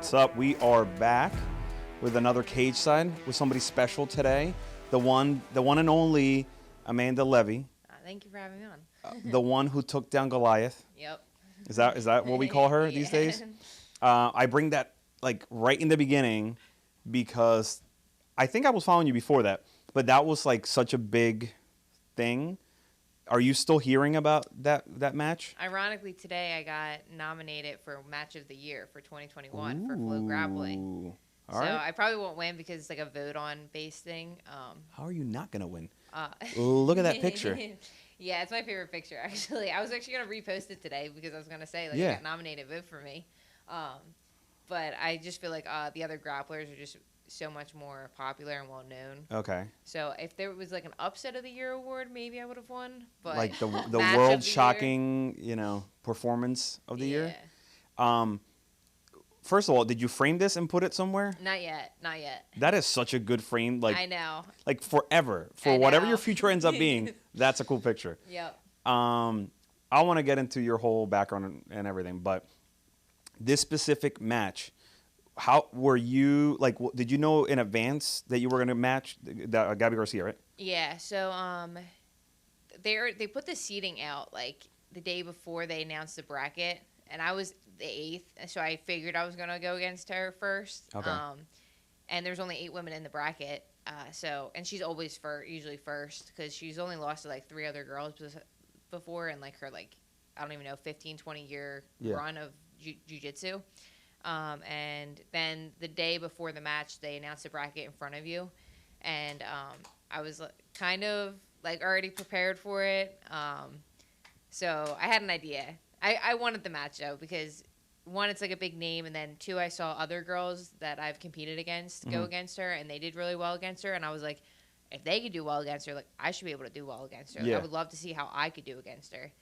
What's up? We are back with another Cageside with somebody special today. The one and only Amanda Leve. Thank you for having me on. The one who took down Goliath. Yep. Is that what we call her these days? I bring that like right in the beginning because I think I was following you before that, but that was like such a big thing. Are you still hearing about that match? Ironically, today I got nominated for Match of the Year for 2021 for Flo Grappling. All right. I probably won't win because it's like a vote-on based thing. How are you not going to win? Look at that picture. Yeah, it's my favorite picture, actually. I was actually going to repost it today because I was going to say, like, Yeah. I got nominated, vote for me. But I just feel like the other grapplers are just so much more popular and well-known. Okay. So if there was, like, an Upset of the Year award, maybe I would have won. But Like the Match of world the shocking, performance of the year. Yeah. First of all, did you frame this and put it somewhere? Not yet. Not yet. That is such a good frame. Like I know. Like forever. For I whatever know. your future ends up being, that's a cool picture. Yep. I want to get into your whole background and everything, but this specific match, how were you, like, did you know in advance that you were going to match Gabi Garcia, right? Yeah. So they put the seating out like the day before they announced the bracket, and I was the 8th, so I figured I was gonna go against her first. Okay. And there's only 8 women in the bracket, and she's always usually first because she's only lost to like 3 other girls before in like her I don't even know 15-20 year run of jiu-jitsu. And then the day before the match, they announced the bracket in front of you, and I was kind of like already prepared for it. So I had an idea. I wanted the match though because 1, it's like a big name, and then 2, I saw other girls that I've competed against go against her, and they did really well against her, and I was like, if they could do well against her, like I should be able to do well against her. Like, Yeah. I would love to see how I could do against her.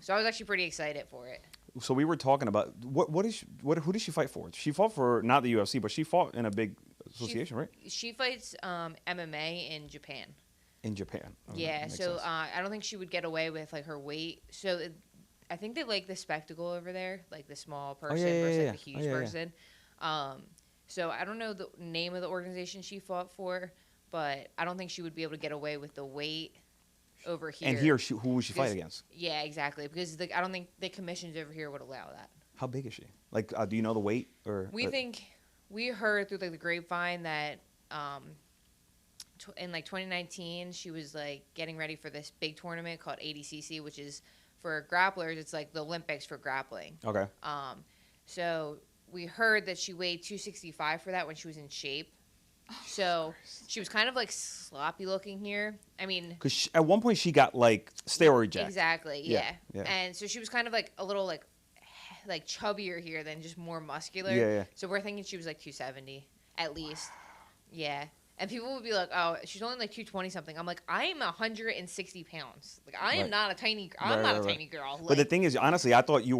So I was actually pretty excited for it. So we were talking about who did she fight for? She fought for not the UFC, but she fought in a big association, right? She fights MMA in Japan. In Japan. Oh, Yeah, makes so sense. I don't think she would get away with like her weight. So I think they like the spectacle over there, like the small person versus like, the huge person. So I don't know the name of the organization she fought for, but I don't think she would be able to get away with the weight over here. And here, who would she fight against? Yeah, exactly. Because I don't think the commissions over here would allow that. How big is she? Like, do you know the weight or? We heard through like the grapevine that in like 2019 she was like getting ready for this big tournament called ADCC, which is for grapplers. It's like the Olympics for grappling. Okay. So we heard that she weighed 265 for that when she was in shape. So she was kind of like sloppy looking here. I mean, because at one point she got like steroid jacked. Exactly. Yeah. Yeah. And so she was kind of like a little like chubbier here than just more muscular. Yeah. So we're thinking she was like 270 at least. Yeah. And people would be like, "Oh, she's only like 220 something." I'm like, I am 160 pounds. Like, I am not a tiny. I'm not a tiny girl. Like, but the thing is, honestly, I thought you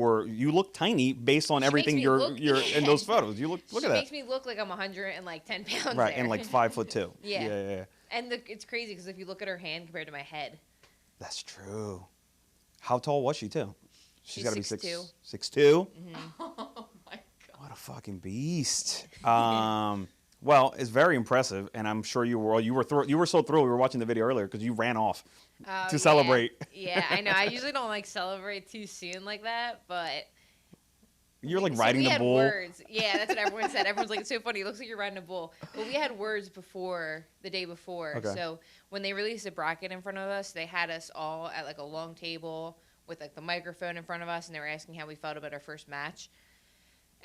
look tiny based on everything you're in those photos. You look at that. She makes me look like I'm 110 pounds. Right, there. and like 5'2". Yeah. Yeah. And it's crazy because if you look at her hand compared to my head. That's true. How tall was she too? She's got to be 6'2". 6'2". Oh my god! What a fucking beast. Well, it's very impressive, and I'm sure you were so thrilled. We were watching the video earlier because you ran off to celebrate. Yeah, I know. I usually don't like celebrate too soon like that, but You're like riding the bull. We had words. Yeah, that's what everyone said. Everyone's like, it's so funny. It looks like you're riding a bull. But we had words the day before. Okay. So when they released a bracket in front of us, they had us all at like a long table with like the microphone in front of us, and they were asking how we felt about our first match.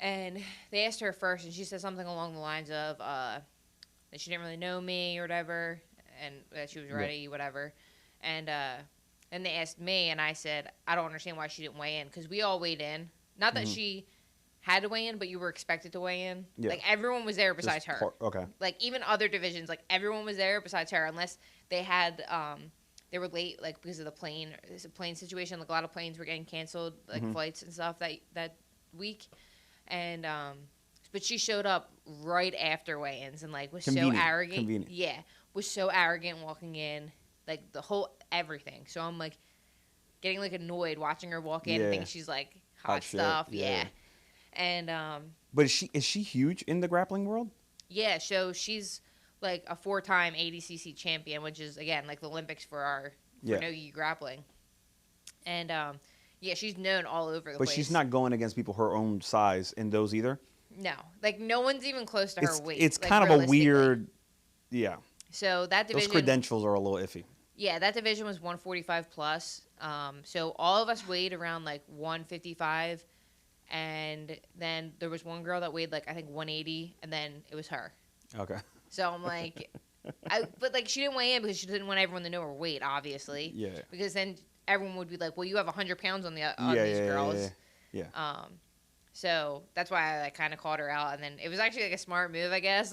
And they asked her first, and she said something along the lines of that she didn't really know me or whatever, and that she was ready, whatever. And then they asked me, and I said, I don't understand why she didn't weigh in, because we all weighed in. Not that she had to weigh in, but you were expected to weigh in. Yeah. Like, everyone was there besides her. Okay. Like, even other divisions, like, everyone was there besides her, unless they had they were late, like, because of the plane situation. Like, a lot of planes were getting canceled, like, flights and stuff that week. And but she showed up right after weigh-ins and like was so arrogant. Convenient. Yeah, was so arrogant walking in, like the whole everything. So I'm like getting like annoyed watching her walk in and thinking she's like hot stuff. Yeah. And But is she huge in the grappling world? yeah, so she's like a 4-time ADCC champion, which is again like the Olympics for no-gi grappling. And yeah, she's known all over the But place. she's not going against people her own size in those either. No, like no one's even close to her weight. It's like, kind of a weird, yeah. So that division, those credentials are a little iffy. Yeah, that division was 145 plus. So all of us weighed around like 155, and then there was one girl that weighed like I think 180, and then it was her. Okay. So I'm like, but like she didn't weigh in because she didn't want everyone to know her weight, obviously. Yeah. Because then everyone would be like, well, you have 100 pounds on these girls. Yeah. So that's why I like, kind of called her out, and then it was actually like a smart move, I guess,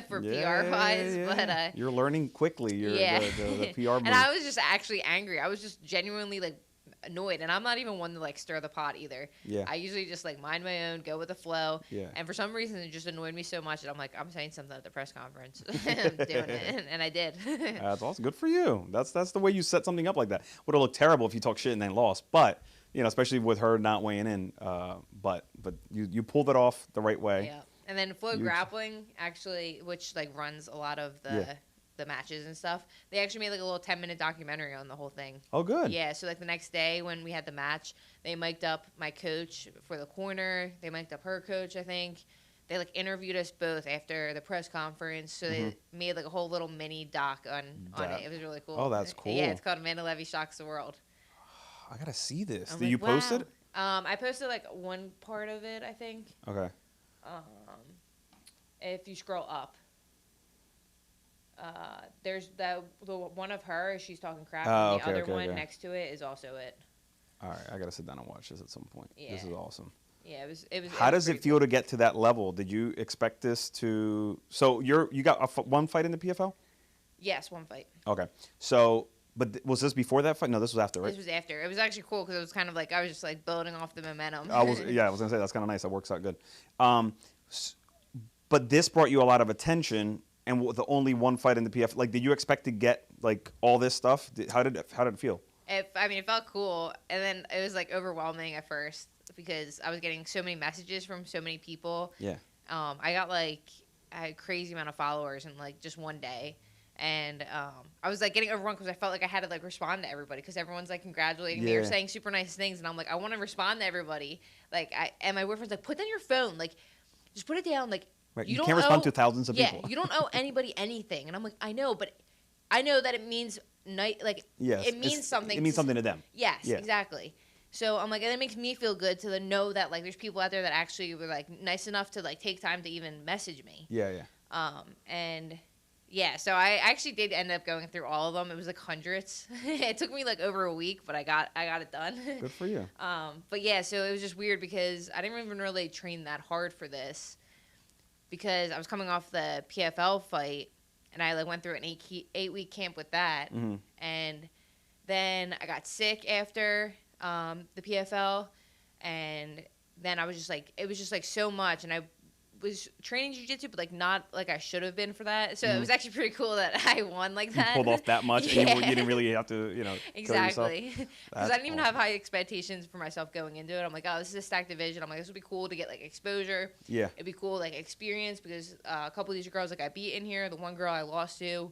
for PR wise. Yeah. But you're learning quickly. The PR move. And I was just actually angry. I was just genuinely like annoyed, and I'm not even one to like stir the pot either. Yeah. I usually just like mind my own, go with the flow. Yeah. And for some reason, it just annoyed me so much that I'm like, I'm saying something at the press conference. I'm doing it, and I did. That's awesome. Good for you. That's the way you set something up like that. Would have looked terrible if you talk shit and then lost, but. You know, especially with her not weighing in, but you pulled it off the right way. Yeah, and then Flo Grappling actually, which like runs a lot of the matches and stuff. They actually made like a little 10-minute documentary on the whole thing. Oh, good. Yeah, so like the next day when we had the match, they mic'd up my coach for the corner. They mic'd up her coach, I think. They like interviewed us both after the press conference, so they made like a whole little mini doc on it. It was really cool. Oh, that's cool. Yeah, it's called Amanda Leve Shocks the World. I gotta see this. I'm Did like, you post it? I posted like one part of it, I think. Okay. If you scroll up, there's the one of her. She's talking crap. And the other one next to it is also it. All right, I gotta sit down and watch this at some point. Yeah. This is awesome. Yeah, it was. How does it feel to get to that level? Did you expect this to? So you got one fight in the PFL? Yes, one fight. Okay, so. But was this before that fight? No, this was after, right? This was after. It was actually cool because it was kind of like I was just like building off the momentum. I was gonna say that's kind of nice. That works out good. But this brought you a lot of attention, and the only one fight in the PF. Like, did you expect to get like all this stuff? How did it feel? It felt cool, and then it was like overwhelming at first because I was getting so many messages from so many people. Yeah. I had a crazy amount of followers in like just one day. And I was like getting overrun because I felt like I had to like respond to everybody because everyone's like congratulating me or saying super nice things, and I'm like, I want to respond to everybody. And my boyfriend's like, put down your phone, like just put it down, like right. you can't respond to thousands of people. Yeah, you don't owe anybody anything, and I'm like, I know, but I know that it means it means something. It means something to them. Yes, exactly. So I'm like, and it makes me feel good to know that like there's people out there that actually were like nice enough to like take time to even message me. Yeah. And. Yeah, so I actually did end up going through all of them. It was like hundreds. It took me like over a week, but I got it done. Good for you. But yeah, so it was just weird because I didn't even really train that hard for this because I was coming off the PFL fight and I like went through an 8-week camp with that, and then I got sick after the PFL, and then I was just like it was just like so much, and I was training jiu-jitsu, but like not like I should have been for that. So it was actually pretty cool that I won like that. You pulled off that much, and you didn't really have to, exactly. Because I didn't even have high expectations for myself going into it. I'm like, oh, this is a stacked division. I'm like, this would be cool to get like exposure. Yeah. It'd be cool like experience because a couple of these girls like I beat in here. The one girl I lost to.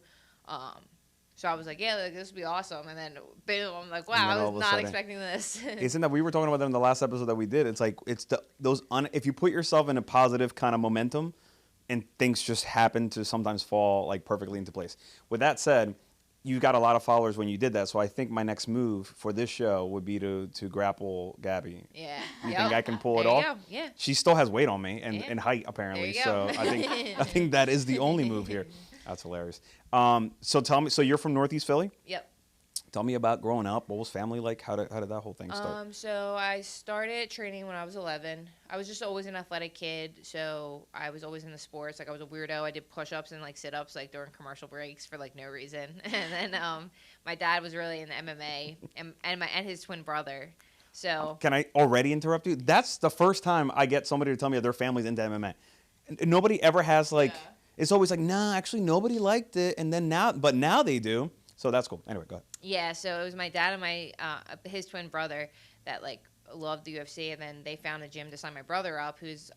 So I was like, yeah, like, this would be awesome. And then, boom, I'm like, wow, I was not expecting this. Isn't that we were talking about that in the last episode that we did? It's like, if you put yourself in a positive kind of momentum and things just happen to sometimes fall like perfectly into place. With that said, you got a lot of followers when you did that. So I think my next move for this show would be to grapple Gabi. Yeah. You think I can pull it off? Go. Yeah. She still has weight on me and height apparently. So I think that is the only move here. That's hilarious. So tell me, so you're from Northeast Philly? Yep. Tell me about growing up. What was family like? How did that whole thing start? So I started training when I was 11. I was just always an athletic kid, so I was always in the sports. Like I was a weirdo. I did push-ups and like sit-ups like during commercial breaks for like no reason. And then my dad was really into MMA, and his twin brother. So can I already interrupt you? That's the first time I get somebody to tell me their family's into MMA. And nobody ever has like. Yeah. It's always like, nah, actually nobody liked it, and then now they do. So that's cool. Anyway, go ahead. Yeah, so it was my dad and my his twin brother that like loved the UFC, and then they found a gym to sign my brother up, who's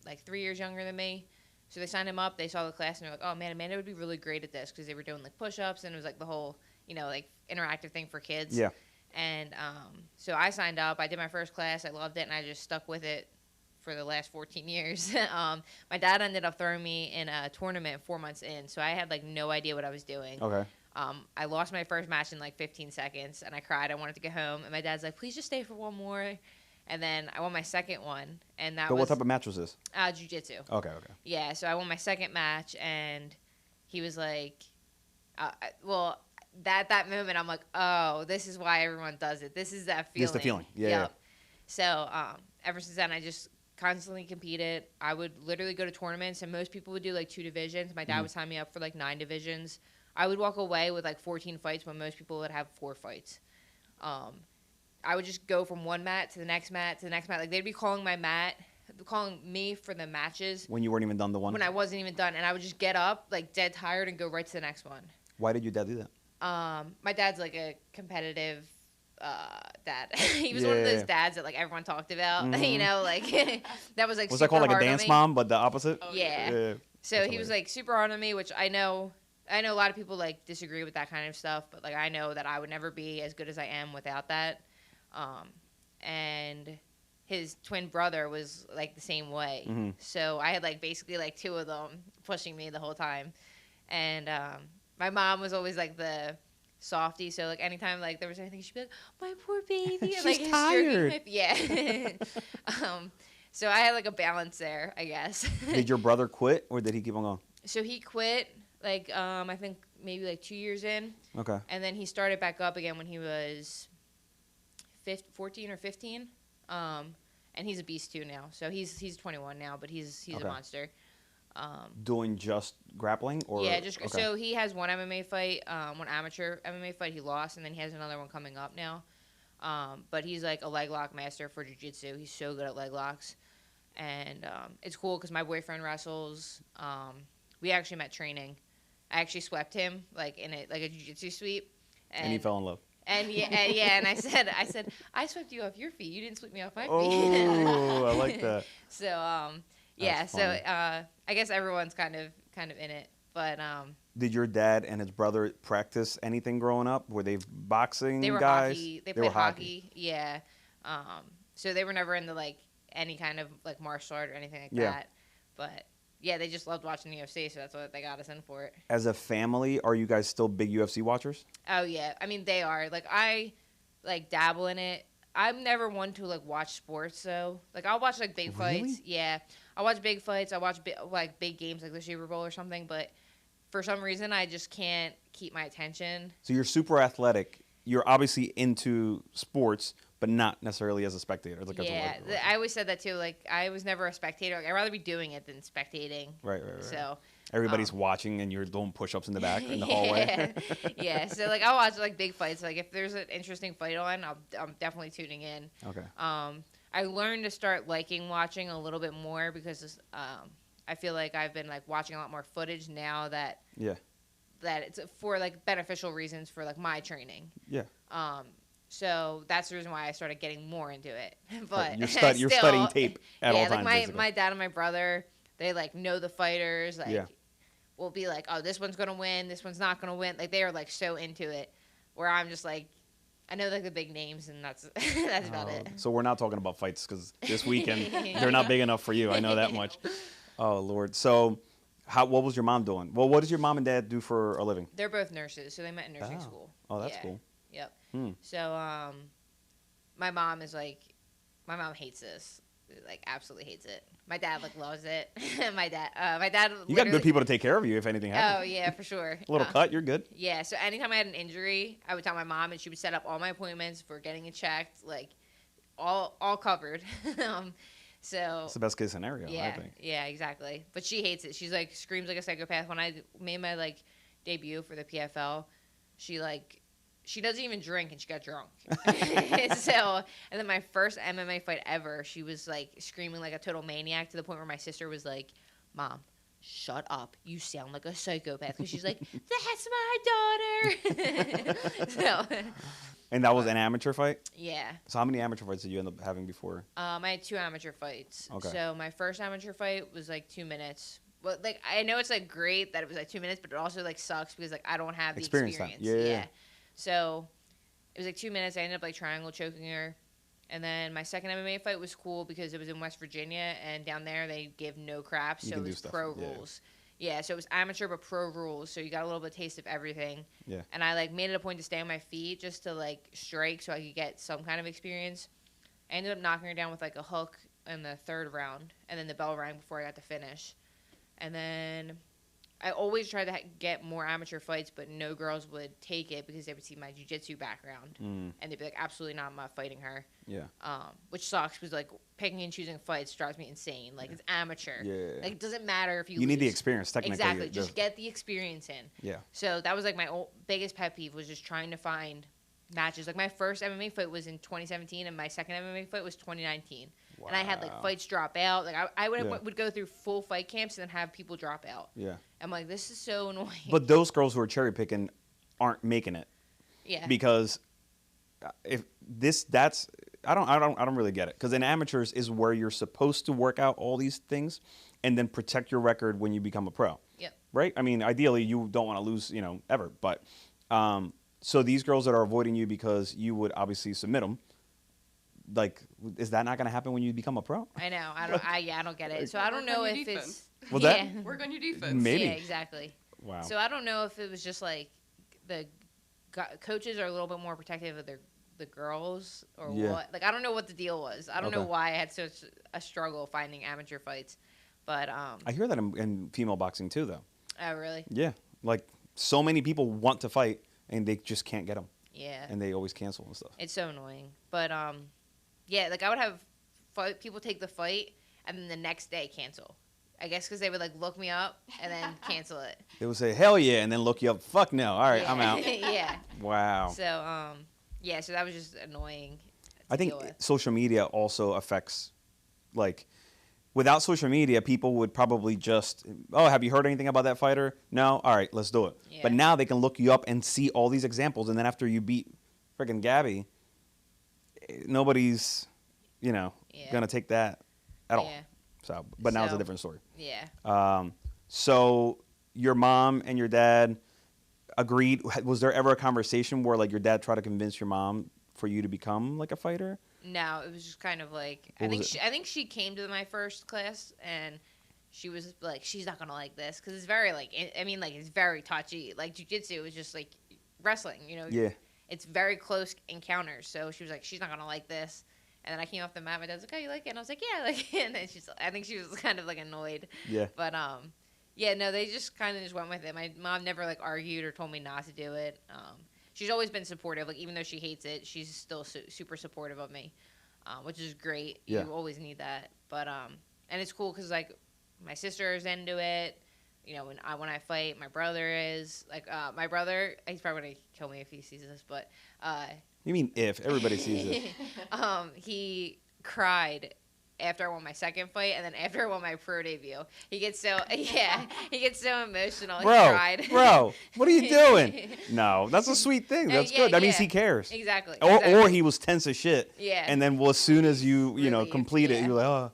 like 3 years younger than me. So they signed him up. They saw the class and they're like, "Oh man, Amanda would be really great at this," because they were doing like push-ups and it was like the whole like interactive thing for kids. Yeah. And so I signed up. I did my first class. I loved it, and I just stuck with it for the last 14 years. My dad ended up throwing me in a tournament 4 months in, so I had like no idea what I was doing. Okay. I lost my first match in like 15 seconds, and I cried. I wanted to go home, and my dad's like, "Please just stay for one more." And then I won my second one, and that But was what type of match was this? jiu-jitsu. Okay. Yeah, so I won my second match, and he was like, well, that moment, I'm like, oh, this is why everyone does it. This is that feeling. Just the feeling. Yeah. Yep. So ever since then, I just constantly competed. I would literally go to tournaments, and most people would do like 2 divisions. My dad would sign me up for like 9 divisions. I would walk away with like 14 fights when most people would have 4 fights. I would just go from one mat to the next mat to the next mat. Like, they'd be calling me for the matches When you weren't even done the one? when I wasn't even done. And I would just get up, like, dead tired and go right to the next one. Why did your dad do that? My dad's, like, a competitive dad. He was one of those dads that, like, everyone talked about. Like, that was, like, Was super that called like hard a on dance me. mom, but the opposite? Oh, Yeah. So That's he was, hilarious. like, super hard on me, which I know a lot of people, like, disagree with that kind of stuff. But, like, I know that I would never be as good as I am without that. And his twin brother was like the same way. Mhm. So I had like basically like 2 of them pushing me the whole time. And my mom was always like the softie. So like anytime like there was anything, she'd be like, "My poor baby." And, She's like, stroking tired. yeah. So I had like a balance there, I guess. Did your brother quit or did he keep on going? So he quit like I think maybe like 2 years in. Okay. And then he started back up again when he was 14 or 15. And he's a beast too now. So he's 21 now, but he's Okay. a monster. Doing just grappling or Yeah, just okay. so he has one MMA fight, one amateur MMA fight he lost, and then he has another one coming up now. But he's like a leg lock master for jiu-jitsu. He's so good at leg locks. And it's cool because my boyfriend wrestles. We actually met training. I actually swept him like in a jiu-jitsu sweep. And he fell in love. And and I said, I swept you off your feet. You didn't sweep me off my feet. Oh, I like that. So yeah. That's So funny. I guess everyone's kind of in it, but Did your dad and his brother practice anything growing up? Were they boxing they were guys? hockey. They were played hockey. Yeah. So they were never into like any kind of like martial art or anything like Yeah. that. But yeah, they just loved watching the UFC, so that's what they got us in for it. As a family, are you guys still big UFC watchers? Oh yeah, I mean they are. Like I like dabble in it. I'm never one to like watch sports though. Like I'll watch like big Really? fights. Yeah, I watch big fights. I watch like big games like the Super Bowl or something. But for some reason, I just can't keep my attention. So you're super athletic. You're obviously into sports, but not necessarily as a spectator. Like Yeah, I always said that too. Like I was never a spectator. Like, I'd rather be doing it than spectating. right. So Everybody's watching and you're doing push-ups in the back in the hallway. yeah. So like I'll watch like big fights. Like if there's an interesting fight on, I'm definitely tuning in. Okay. I learned to start liking watching a little bit more because I feel like I've been like watching a lot more footage now that Yeah. that it's for like beneficial reasons for like my training. Yeah. So that's the reason why I started getting more into it. But You're still, studying tape at all like times. my basically. my dad and my brother, they like know the fighters. Like, Yeah. will be like, oh, this one's gonna win, this one's not gonna win. Like they are like so into it, where I'm just like, I know like the big names and that's that's about it. So we're not talking about fights because this weekend they're not big enough for you. I know that much. Oh Lord. So, what was your mom doing? Well, what does your mom and dad do for a living? They're both nurses, so they met in nursing Oh. school. Oh, that's Yeah. cool. Yep. Hmm. So my mom is like, my mom hates this. Like absolutely hates it. My dad like loves it. my dad. You got good people to take care of you if anything happens. Oh yeah, for sure. A little cut, you're good. Yeah. So anytime I had an injury, I would tell my mom, and she would set up all my appointments for getting it checked, like all covered. So It's the best case scenario, I yeah, think. yeah, exactly. But she hates it. She's like screams like a psychopath. When I made my like debut for the PFL, she doesn't even drink and she got drunk. So, and then my first MMA fight ever, she was like screaming like a total maniac to the point where my sister was like, "Mom, shut up. You sound like a psychopath. Because she's like, that's my daughter. So, And that was an amateur fight? yeah. So how many amateur fights did you end up having before? I had 2 amateur fights. Okay. So my first amateur fight was like 2 minutes. Well, like I know it's like great that it was like 2 minutes, but it also like sucks because like I don't have the experience. Time. Yeah. So it was like 2 minutes. I ended up like triangle choking her. And then my second MMA fight was cool because it was in West Virginia, and down there they give no crap, so it was pro rules. Yeah, so it was amateur but pro rules, so you got a little bit of taste of everything. Yeah. And I like made it a point to stay on my feet just to like strike so I could get some kind of experience. I ended up knocking her down with like a hook in the 3rd round, and then the bell rang before I got to finish. And then I always tried to get more amateur fights, but no girls would take it because they would see my jiu-jitsu background. And they'd be like, absolutely not, I'm not fighting her. Yeah. Which sucks because, like, picking and choosing fights drives me insane. Like, it's amateur. Yeah. Like, it doesn't matter if you lose. Need the experience, technically. Exactly. Just get the experience in. Yeah. So that was, like, my biggest pet peeve was just trying to find matches. Like, my first MMA fight was in 2017, and my second MMA fight was 2019. Wow. And I had, like, fights drop out. Like, I would go through full fight camps and then have people drop out. Yeah. I'm like, this is so annoying. But those girls who are cherry picking aren't making it. Yeah. Because if that's I don't really get it. Because in amateurs is where you're supposed to work out all these things and then protect your record when you become a pro. Yep. Right? I mean, ideally you don't want to lose, ever. But so these girls that are avoiding you because you would obviously submit them. Like, is that not going to happen when you become a pro? I know. I don't get it. So I don't know if it's... Well, that... Work on your defense. Maybe. Yeah, exactly. Wow. So I don't know if it was just, like, the coaches are a little bit more protective of the girls or what. Like, I don't know what the deal was. I don't know why I had such a struggle finding amateur fights. But... I hear that in female boxing, too, though. Oh, really? Yeah. Like, so many people want to fight, and they just can't get them. Yeah. And they always cancel and stuff. It's so annoying. But, yeah, like, I would have people take the fight and then the next day cancel. I guess because they would, like, look me up and then cancel it. They would say, hell yeah, and then look you up. Fuck no. All right, I'm out. Yeah. Wow. So, yeah, so that was just annoying I think social media also affects, like, without social media, people would probably just, oh, have you heard anything about that fighter? No? All right, let's do it. Yeah. But now they can look you up and see all these examples, and then after you beat freaking Gabi, nobody's, going to take that at all. So, but now it's a different story. Yeah. So your mom and your dad agreed. Was there ever a conversation where, like, your dad tried to convince your mom for you to become, like, a fighter? No, it was just kind of like, I think she came to my first class and she was like, she's not gonna like this because it's very like, it's very touchy. Like jiu-jitsu is just like wrestling, Yeah. It's very close encounters. So she was like, she's not gonna like this. And then I came off the mat. My dad's like, oh, you like it? And I was like, yeah, I like it. And then I think she was kind of like annoyed. Yeah. But yeah, no, they just kind of just went with it. My mom never like argued or told me not to do it. She's always been supportive. Like, even though she hates it, she's still super supportive of me, which is great. Yeah. You always need that. But and it's cool because like my sister is into it. When I fight, my brother is like my brother. He's probably gonna kill me if he sees this, but you mean if everybody sees it? He cried after I won my second fight, and then after I won my pro debut. He gets so emotional. Bro, he cried. Bro, what are you doing? No, that's a sweet thing. That's good. That means he cares. Exactly. Or he was tense as shit. Yeah. And then as soon as you complete it, you're like, oh.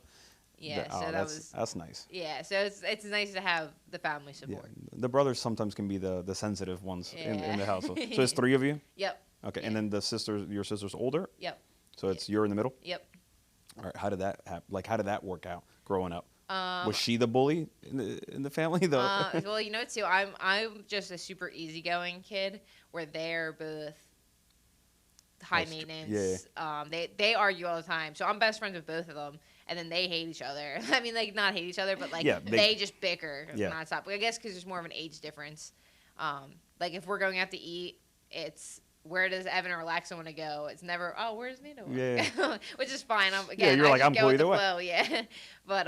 Yeah. So that's nice. Yeah. So it's nice to have the family support. Yeah. The brothers sometimes can be the sensitive ones in the household. So there's 3 of you. Yep. Okay, and then your sister's older. Yep. So you're in the middle. Yep. All right, how did that happen? Like, how did that work out growing up? Was she the bully in the family though? Well, too. I'm just a super easygoing kid, where they're both high maintenance. Yeah. They argue all the time, so I'm best friends with both of them, and then they hate each other. I mean, like, not hate each other, but like they just bicker nonstop. I guess because there's more of an age difference. Like, if we're going out to eat, it's, where does Evan or Alexa want to go? It's never, oh, where's Nina? Yeah. Which is fine. I'm cool either way. Flow, yeah. But,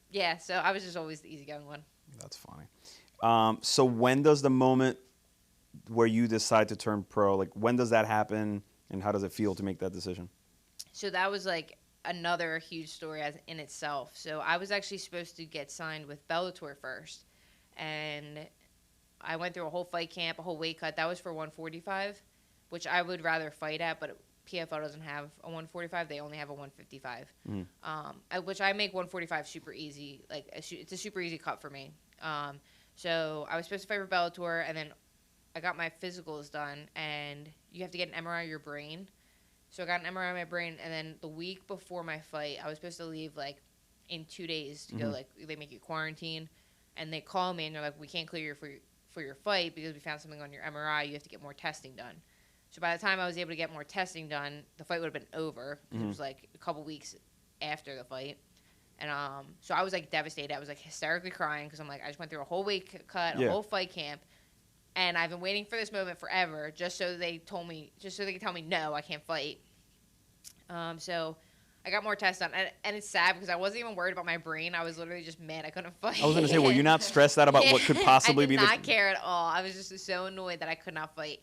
yeah, so I was just always the easygoing one. That's funny. So when does the moment where you decide to turn pro, like, when does that happen, and how does it feel to make that decision? So that was, like, another huge story as in itself. So I was actually supposed to get signed with Bellator first, and I went through a whole fight camp, a whole weight cut. That was for 145, which I would rather fight at, but PFL doesn't have a 145. They only have a 155, which I make 145 super easy. Like it's a super easy cut for me. So I was supposed to fight for Bellator, and then I got my physicals done, and you have to get an MRI of your brain. So I got an MRI of my brain, and then the week before my fight, I was supposed to leave like in 2 days to go. Like they make you quarantine, and they call me and they're like, "We can't clear you for your fight because we found something on your MRI. You have to get more testing done." So by the time I was able to get more testing done, the fight would have been over. It was like a couple weeks after the fight. And so I was like devastated. I was like hysterically crying because I'm like, I just went through a whole weight cut, a whole fight camp, and I've been waiting for this moment forever just so they could tell me no, I can't fight. So I got more tests done, and it's sad because I wasn't even worried about my brain. I was literally just mad I couldn't fight. I was going to say, were you not stressed out about what could possibly be? I did not care at all. I was just so annoyed that I could not fight.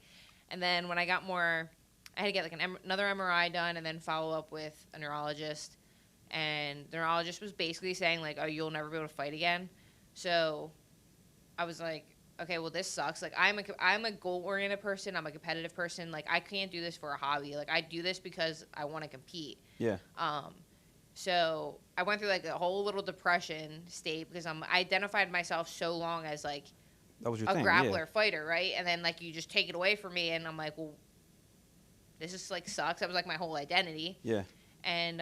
And then when I got more, I had to get like another MRI done and then follow up with a neurologist. And the neurologist was basically saying like, "Oh, you'll never be able to fight again." So I was like, "Okay, well this sucks. Like I'm a goal-oriented person. I'm a competitive person. Like I can't do this for a hobby. Like I do this because I want to compete." Yeah. So I went through like a whole little depression state because I identified myself so long as like that was your a thing, grappler fighter, right? And then like you just take it away from me, and I'm like, well, this just like sucks. That was like my whole identity. Yeah. And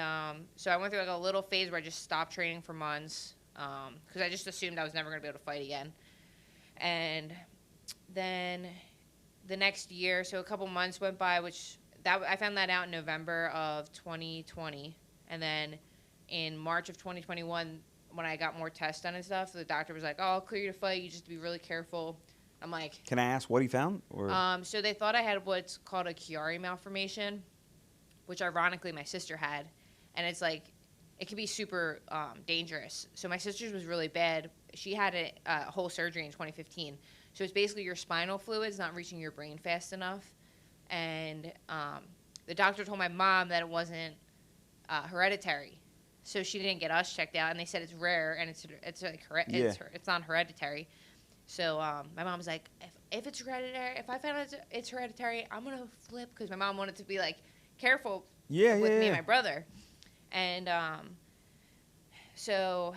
so I went through like a little phase where I just stopped training for months because I just assumed I was never going to be able to fight again. And then the next year, so a couple months went by, I found that out in November of 2020. And then in March of 2021, when I got more tests done and stuff, the doctor was like, "Oh, I'll clear you to fight. You just have to be really careful." I'm like, "Can I ask what he found?" Or so they thought I had what's called a Chiari malformation, which ironically my sister had, and it's like it can be super dangerous. So my sister's was really bad. She had a whole surgery in 2015. So it's basically your spinal fluid's not reaching your brain fast enough, and the doctor told my mom that it wasn't hereditary. So she didn't get us checked out, and they said it's rare and it's not hereditary. So my mom was like, if it's hereditary, if I found out it's hereditary, I'm gonna flip because my mom wanted to be like careful with me and my brother, and so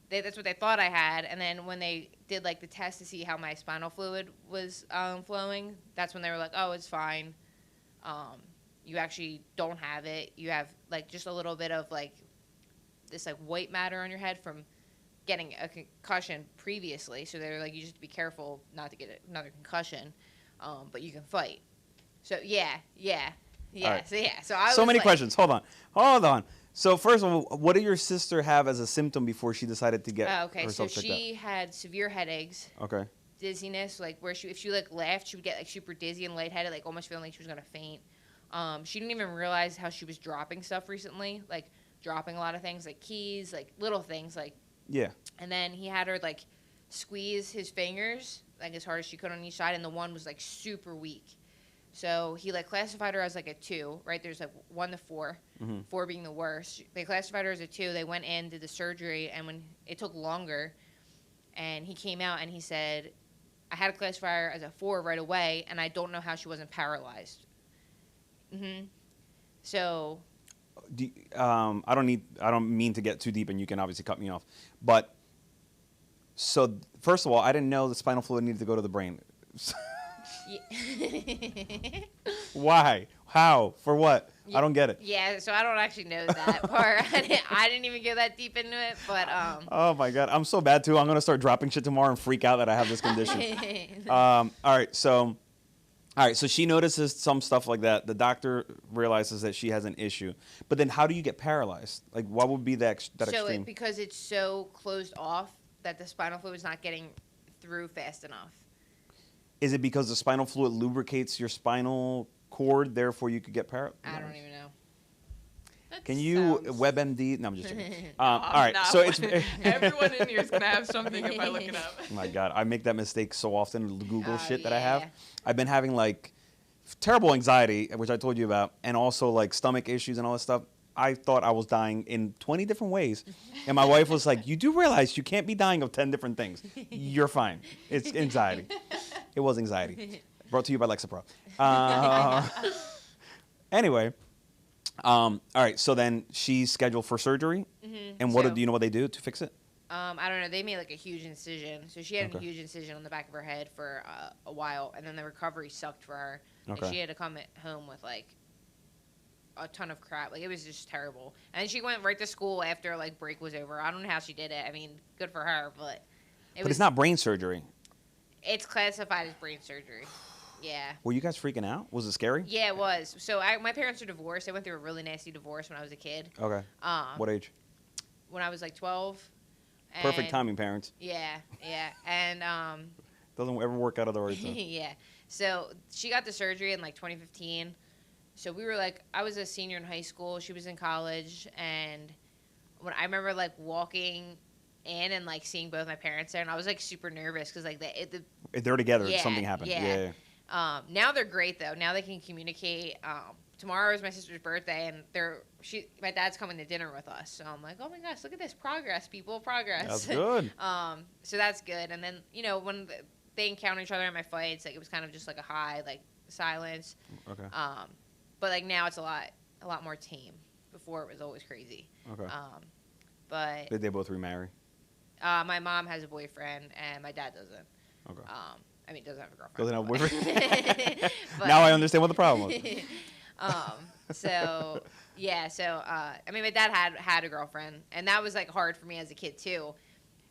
that's what they thought I had. And then when they did like the test to see how my spinal fluid was flowing, that's when they were like, "Oh, it's fine. You actually don't have it. You have like just a little bit of like this like white matter on your head from getting a concussion previously." So they were like, "You just have to be careful not to get another concussion, but you can fight." So yeah. Right. So I so was many like, questions. Hold on. So first of all, what did your sister have as a symptom before she decided to get herself checked out? She had severe headaches. Okay. Dizziness, like where if she like laughed, she would get like super dizzy and lightheaded, like almost feeling like she was gonna faint. She didn't even realize how she was dropping stuff recently, like dropping a lot of things, like keys, like little things, like. Yeah. And then he had her like squeeze his fingers like as hard as she could on each side, and the one was like super weak. So he like classified her as like a 2, right? There's like 1 to 4, 4 being the worst. They classified her as a 2. They went in, did the surgery, and when it took longer, and he came out and he said, "I had to classify her as a 4 right away, and I don't know how she wasn't paralyzed." So. I don't mean to get too deep, and you can obviously cut me off. But so first of all, I didn't know the spinal fluid needed to go to the brain. Why? How? For what? I don't get it. Yeah, so I don't actually know that part. I didn't even go that deep into it, but Oh my God, I'm so bad too. I'm gonna start dropping shit tomorrow and freak out that I have this condition. All right, so she notices some stuff like that. The doctor realizes that she has an issue, but then how do you get paralyzed? Like, what would be that extreme? Because it's so closed off that the spinal fluid is not getting through fast enough. Is it because the spinal fluid lubricates your spinal cord, therefore you could get paralyzed? I don't even know. Can you WebMD? No, I'm just joking. All right, so it's everyone in here is gonna have something if I look it up. Oh my God, I make that mistake so often. Google shit that I have. I've been having like terrible anxiety, which I told you about, and also like stomach issues and all that stuff. I thought I was dying in 20 different ways. And my wife was like, you do realize you can't be dying of 10 different things. You're fine. It's anxiety. It was anxiety. Brought to you by Lexapro. Anyway, all right. So then she's scheduled for surgery. And what do you know what they do to fix it? I don't know. They made like a huge incision. So she had a huge incision on the back of her head for a while. And then the recovery sucked for her. Okay. And she had to come home with like a ton of crap. Like, it was just terrible. And then she went right to school after like break was over. I don't know how she did it. I mean, good for her, but it's not brain surgery. It's classified as brain surgery. Yeah. Were you guys freaking out? Was it scary? Yeah, it was. So my parents are divorced. I went through a really nasty divorce when I was a kid. Okay. What age? When I was like 12. Perfect timing, parents. Yeah, yeah. And doesn't ever work out otherwise. Yeah. So she got the surgery in like 2015. So we were like, I was a senior in high school. She was in college. And when I remember like walking in and like seeing both my parents there, and I was like super nervous because like if they're together, something happened. Yeah. Now they're great though. Now they can communicate. Tomorrow is my sister's birthday, and my dad's coming to dinner with us. So I'm like, oh my gosh, look at this progress, people, progress. That's good. So that's good. And then when they encounter each other in my fights, like it was kind of just like a high, like silence. Okay. But like now it's a lot more tame. Before it was always crazy. Okay. But did they both remarry? My mom has a boyfriend, and my dad doesn't. Okay. I mean, doesn't have a girlfriend. Doesn't have a boyfriend. Now I understand what the problem was. So yeah, I mean, my dad had a girlfriend, and that was like hard for me as a kid too,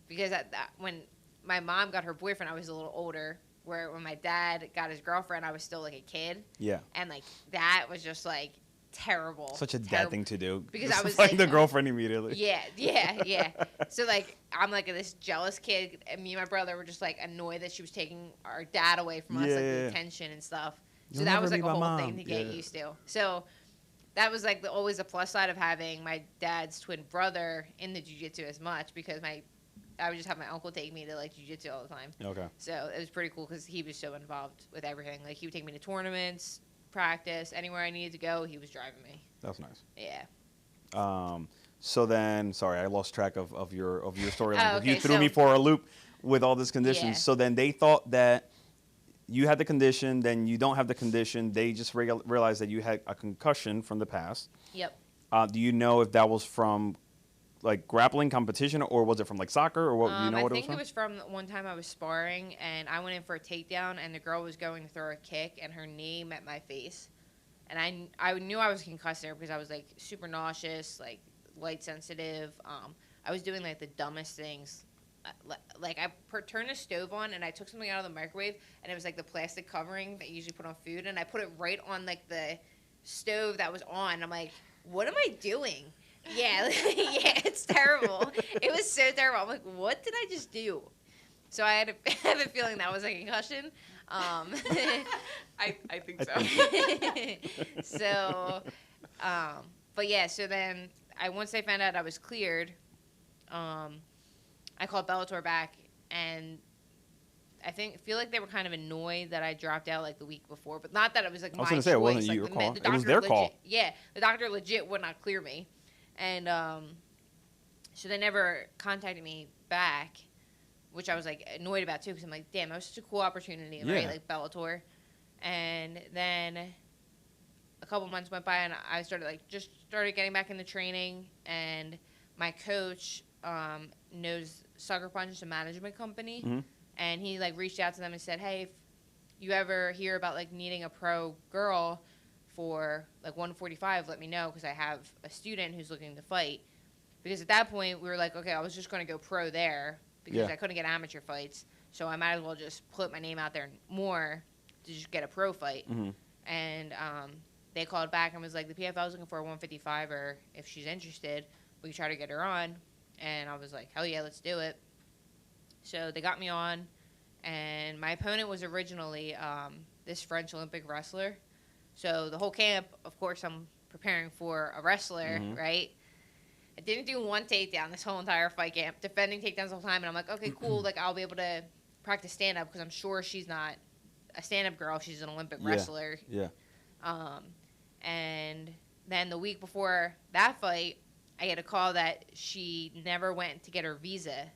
because when my mom got her boyfriend, I was a little older. Where when my dad got his girlfriend, I was still like a kid. Yeah. And like that was just like terrible. Such a dad thing to do. Because I was like the girlfriend immediately. Yeah. So like I'm like this jealous kid, and me and my brother were just like annoyed that she was taking our dad away from us, like the attention and stuff. So that was like a whole thing to get used to. So that was like always a plus side of having my dad's twin brother in the jiu-jitsu as much, because I would just have my uncle take me to like jiu-jitsu all the time. Okay. So it was pretty cool because he was so involved with everything. Like he would take me to tournaments, practice, anywhere I needed to go, he was driving me. That's nice. Yeah. So then, sorry, I lost track of your storyline. Oh, okay, you threw me for a loop with all this conditions. Yeah. So then they thought that you had the condition, then you don't have the condition. They just realized that you had a concussion from the past. Yep. Do you know if that was from like grappling competition, or was it from like soccer, or what? You know what it was from? I think it was from one time I was sparring, and I went in for a takedown, and the girl was going to throw a kick, and her knee met my face, and I knew I was concussed there because I was like super nauseous, like light sensitive. I was doing like the dumbest things. Like I turned the stove on, and I took something out of the microwave, and it was like the plastic covering that you usually put on food, and I put it right on like the stove that was on. I'm like, what am I doing? Yeah, yeah, it's terrible. It was so terrible. I'm like, what did I just do? So I have a feeling that was a concussion. I think so. So, but yeah, so then once they found out I was cleared, I called Bellator back, and I feel like they were kind of annoyed that I dropped out like the week before, but not that it was like my choice. I was going to say, it wasn't like, your call. The it was their call. Yeah, the doctor legit would not clear me. And so they never contacted me back, which I was like annoyed about too, because I'm like, damn, that was such a cool opportunity, right? Like Bellator. And then a couple months went by, and I started getting back into training, and my coach knows Sucker Punch, a management company, and he like reached out to them and said, hey, if you ever hear about like needing a pro girl for like 145, let me know, because I have a student who's looking to fight. Because at that point we were like, okay, I was just going to go pro there because I couldn't get amateur fights, so I might as well just put my name out there more to just get a pro fight. And they called back and was like, the PFL is looking for a 155, or if she's interested, we can try to get her on. And I was like, hell yeah, let's do it. So they got me on, and my opponent was originally this French Olympic wrestler. So the whole camp, of course, I'm preparing for a wrestler, right? I didn't do one takedown this whole entire fight camp, defending takedowns all the time. And I'm like, okay, cool. Like, I'll be able to practice stand-up, because I'm sure she's not a stand-up girl. She's an Olympic wrestler. Yeah. And then the week before that fight, I get a call that she never went to get her visa.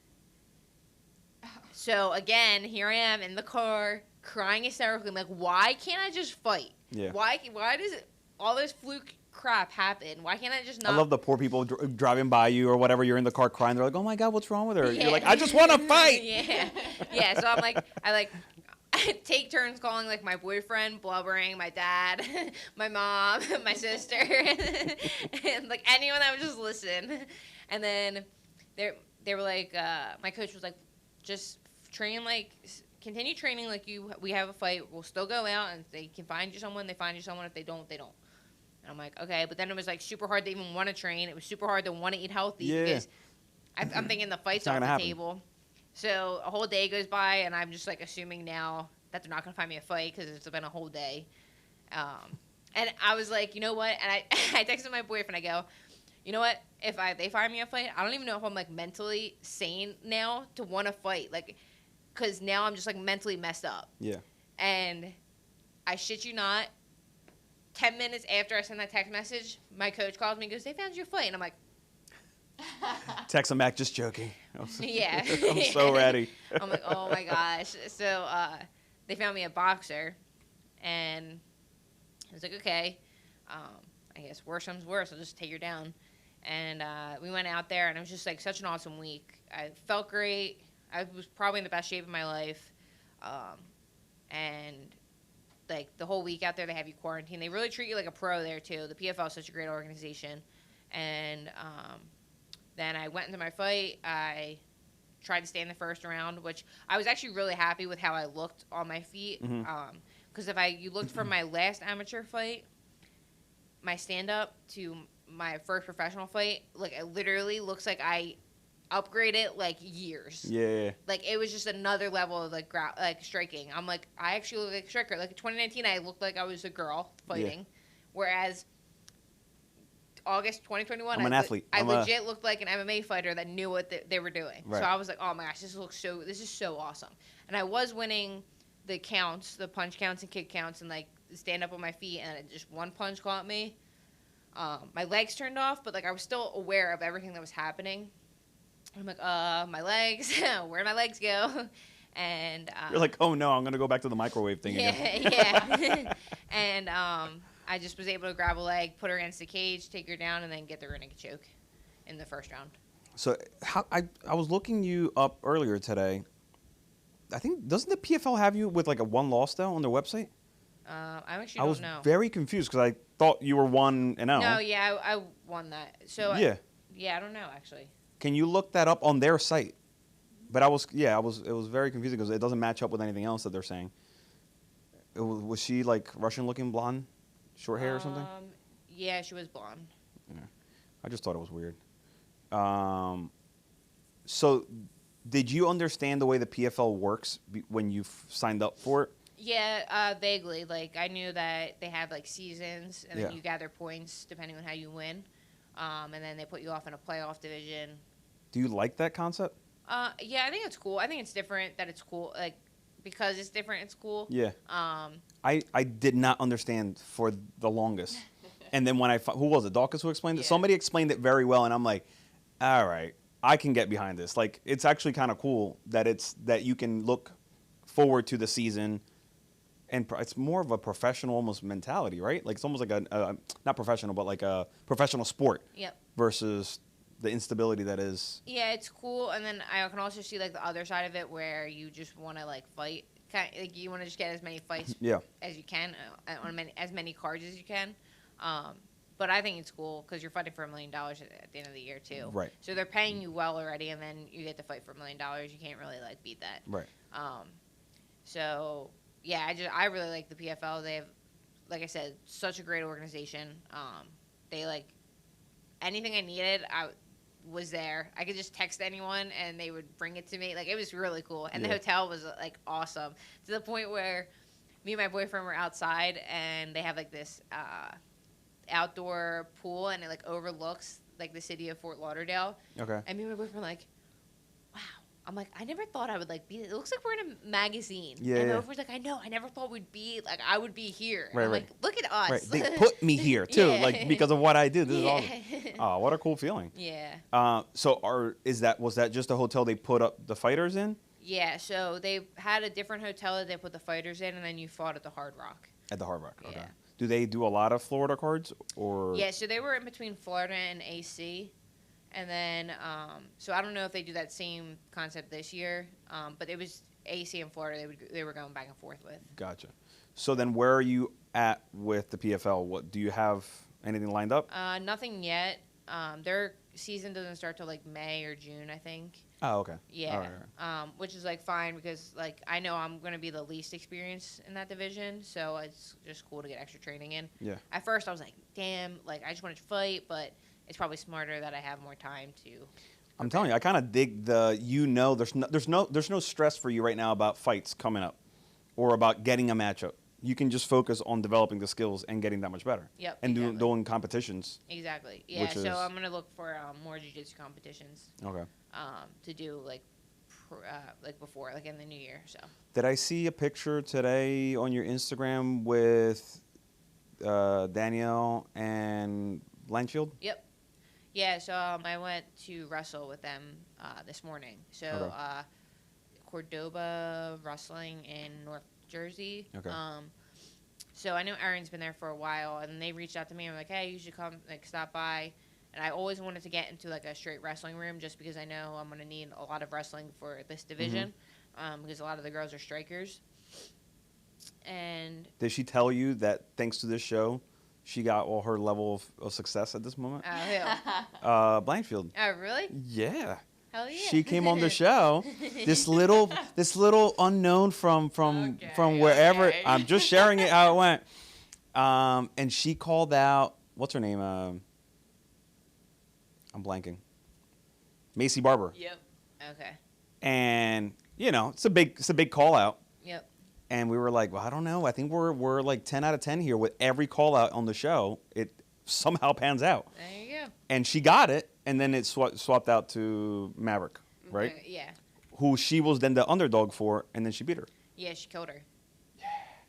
So again, here I am in the car crying hysterically. I'm like, why can't I just fight? Yeah. Why does all this fluke crap happen? Why can't I just not? I love the poor people driving by you or whatever. You're in the car crying. They're like, "Oh my God, what's wrong with her?" Yeah. You're like, "I just want to fight." Yeah. So I'm like, I take turns calling like my boyfriend, blubbering, my dad, my mom, my sister, and like anyone that would just listen. And then they were like, my coach was like, just train continue training like we have a fight. We'll still go out, and if they can find you someone, they find you someone. If they don't, they don't. And I'm like, okay. But then it was like super hard to even want to train. It was super hard to want to eat healthy because I'm thinking the fight's off the table. So a whole day goes by, and I'm just like assuming now that they're not gonna find me a fight because it's been a whole day. And I was like, you know what? And I texted my boyfriend. I go, you know what? If they find me a fight, I don't even know if I'm like mentally sane now to want to fight. Like, because now I'm just like mentally messed up. Yeah. And I shit you not, 10 minutes after I sent that text message, my coach calls me and goes, "They found you a fight." And I'm like, text him back, just joking. Yeah. I'm so ready. I'm like, oh my gosh. So they found me a boxer, and I was like, okay, I guess worse comes worse. I'll just take her down. And we went out there, and it was just like such an awesome week. I felt great. I was probably in the best shape of my life. And like the whole week out there, they have you quarantined. They really treat you like a pro there too. The PFL is such a great organization. And then I went into my fight. I tried to stay in the first round, which I was actually really happy with how I looked on my feet. Because you looked from my last amateur fight, my stand-up to my first professional fight, like it literally looks like I upgraded like years. Yeah. Like it was just another level of like striking. I'm like, I actually look like a striker. Like in 2019, I looked like I was a girl fighting, whereas August 2021, I'm an athlete. I legit looked like an MMA fighter that knew what they were doing. Right. So I was like, oh my gosh, this is so awesome. And I was winning the counts, the punch counts and kick counts, and like stand up on my feet, and just one punch caught me. My legs turned off, but like I was still aware of everything that was happening. I'm like, my legs, where'd my legs go? And you're like, oh no, I'm gonna go back to the microwave thing again. Yeah. And I just was able to grab a leg, put her against the cage, take her down, and then get the rear naked choke in the first round. So I was looking you up earlier today. I think, doesn't the PFL have you with like a one loss though on their website? I actually don't know. I was very confused because I thought you were 1-0. No, yeah, I won that. So yeah, I don't know actually. Can you look that up on their site? But it was very confusing because it doesn't match up with anything else that they're saying. Was she like Russian looking blonde, short hair or something? Yeah, she was blonde. Yeah. I just thought it was weird. So did you understand the way the PFL works when you signed up for it? Yeah, vaguely. Like I knew that they have like seasons, and then you gather points depending on how you win, and then they put you off in a playoff division. Do you like that concept? Yeah, I think it's cool. I think it's different that it's cool, like because it's different. It's cool. Yeah. I did not understand for the longest, and then when who was it? Dawkins who explained it. Somebody explained it very well, and I'm like, all right, I can get behind this. Like it's actually kind of cool that you can look forward to the season. And it's more of a professional almost mentality, right? Like it's almost like not professional, but like a professional sport. Yep. Versus the instability that is. Yeah, it's cool, and then I can also see like the other side of it where you just want to like fight, like you want to just get as many fights as you can on as many cards as you can. But I think it's cool because you're fighting for $1 million at the end of the year too. Right. So they're paying you well already, and then you get to fight for $1 million. You can't really like beat that. Right. So. Yeah, I really like the PFL. They have, like I said, such a great organization. They like anything I needed, I was there. I could just text anyone and they would bring it to me. Like it was really cool. And the hotel was like awesome to the point where me and my boyfriend were outside and they have like this outdoor pool and it like overlooks like the city of Fort Lauderdale. Okay. And me and my boyfriend were like, wow. I'm like, I never thought I would like be. It looks like we're in a magazine. Yeah, and yeah. my boyfriend's like, I know. I never thought we'd be like I would be here. And Right, I'm right. like, look at us. Right. They put me here too, Yeah. like because of what I do. This is awesome. Yeah. Oh, what a cool feeling. Yeah. So was that just a hotel they put up the fighters in? Yeah. So they had a different hotel that they put the fighters in, and then you fought at the Hard Rock. At the Hard Rock. Okay. Yeah. Do they do a lot of Florida cards or? Yeah. So they were in between Florida and AC. And then, so I don't know if they do that same concept this year, but it was AC and Florida they were going back and forth with. Gotcha. So then where are you at with the PFL? What do you have anything lined up? Nothing yet. Their season doesn't start till like May or June, I think. Oh, okay. Yeah. All right. Which is like fine because like I know I'm going to be the least experienced in that division, so it's just cool to get extra training in. Yeah. At first I was like, damn, like I just wanted to fight, but it's probably smarter that I have more time to. I'm telling you, I kind of dig there's no stress for you right now about fights coming up or about getting a matchup. You can just focus on developing the skills and getting that much better. Yep. And exactly. doing competitions. Exactly. Yeah. Which So is- I'm gonna look for more jiu-jitsu competitions. Okay. To do like before, like in the new year. So. Did I see a picture today on your Instagram with Danielle and Blanchfield? Yep. Yeah. So I went to wrestle with them this morning. So Okay. Cordoba Wrestling in North Jersey. Okay. So I know Aaron's been there for a while, and they reached out to me. I'm like, hey, you should come, like, stop by. And I always wanted to get into like a straight wrestling room, just because I know I'm gonna need a lot of wrestling for this division, because a lot of the girls are strikers. And Did she tell you that thanks to this show, she got all her level of success at this moment? who? Blanchfield. Oh, really? Yeah. Hell yeah. She came on the show. This little unknown from wherever. Okay. I'm just sharing it how it went. And she called out, what's her name? I'm blanking. Macy Barber. Yep. Okay. And it's a big call out. Yep. And we were like, well, I don't know. I think we're like 10 out of 10 here with every call out on the show. It somehow pans out. There you go. And she got it, and then it swapped out to Maverick, right? Yeah. Who she was then the underdog for, and then she beat her. Yeah, she killed her.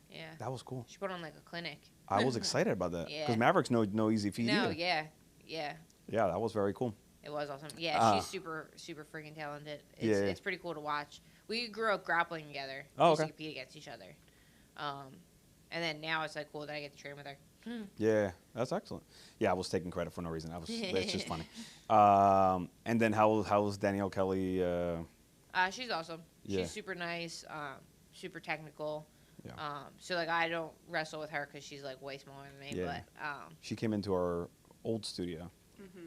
Yeah. That was cool. She put on like a clinic. I was excited about that Yeah. because Maverick's no easy feat No, either. yeah. Yeah. Yeah, that was very cool. It was awesome. Yeah, she's super freaking talented. It's, Yeah. it's pretty cool to watch. We grew up grappling together. Oh, We used to okay. compete against each other. And then now it's like cool that I get to train with her. Yeah, that's excellent. Yeah, I was taking credit for no reason. It's just funny. And then how was Danielle Kelly? She's awesome. Yeah. She's super nice, super technical. Yeah. So like I don't wrestle with her because she's like way smaller than me. Yeah. But She came into our old studio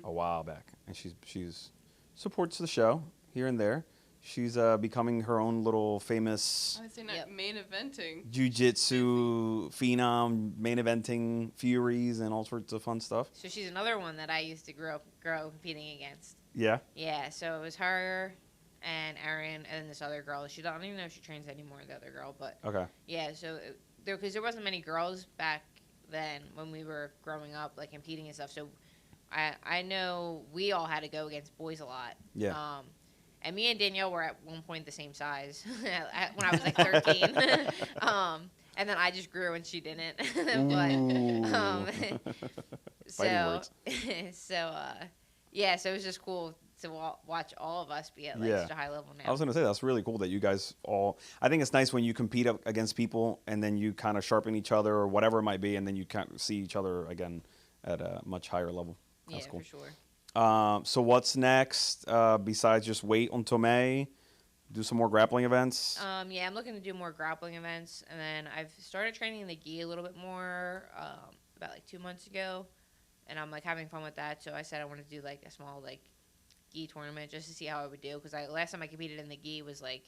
a while back, and she's supports the show here and there. She's becoming her own little famous I was saying that Yep. main eventing. jiu-jitsu phenom, main eventing Furies, and all sorts of fun stuff. so she's another one that I used to grow competing against. Yeah. Yeah. So it was her and Erin and then this other girl. I don't even know if she trains anymore. The other girl, but Okay. yeah. So because there wasn't many girls back then when we were growing up, like competing and stuff. So I know we all had to go against boys a lot. Yeah. And me and Danielle were at one point the same size when I was like 13. And then I just grew and she didn't. But, Fighting words. yeah, so it was just cool to watch all of us be at like Yeah. such a high level now. I was going to say, that's really cool that you guys all, I think it's nice when you compete against people and then you kind of sharpen each other or whatever it might be, and then you kind of see each other again at a much higher level. That's yeah, cool. for sure. So what's next besides just wait until May? Do some more grappling events? Yeah, I'm looking to do more grappling events, and then I've started training in the gi a little bit more about like 2 months ago, and I'm like having fun with that. So I said I want to do like a small like gi tournament just to see how I would do, because last time I competed in the gi was like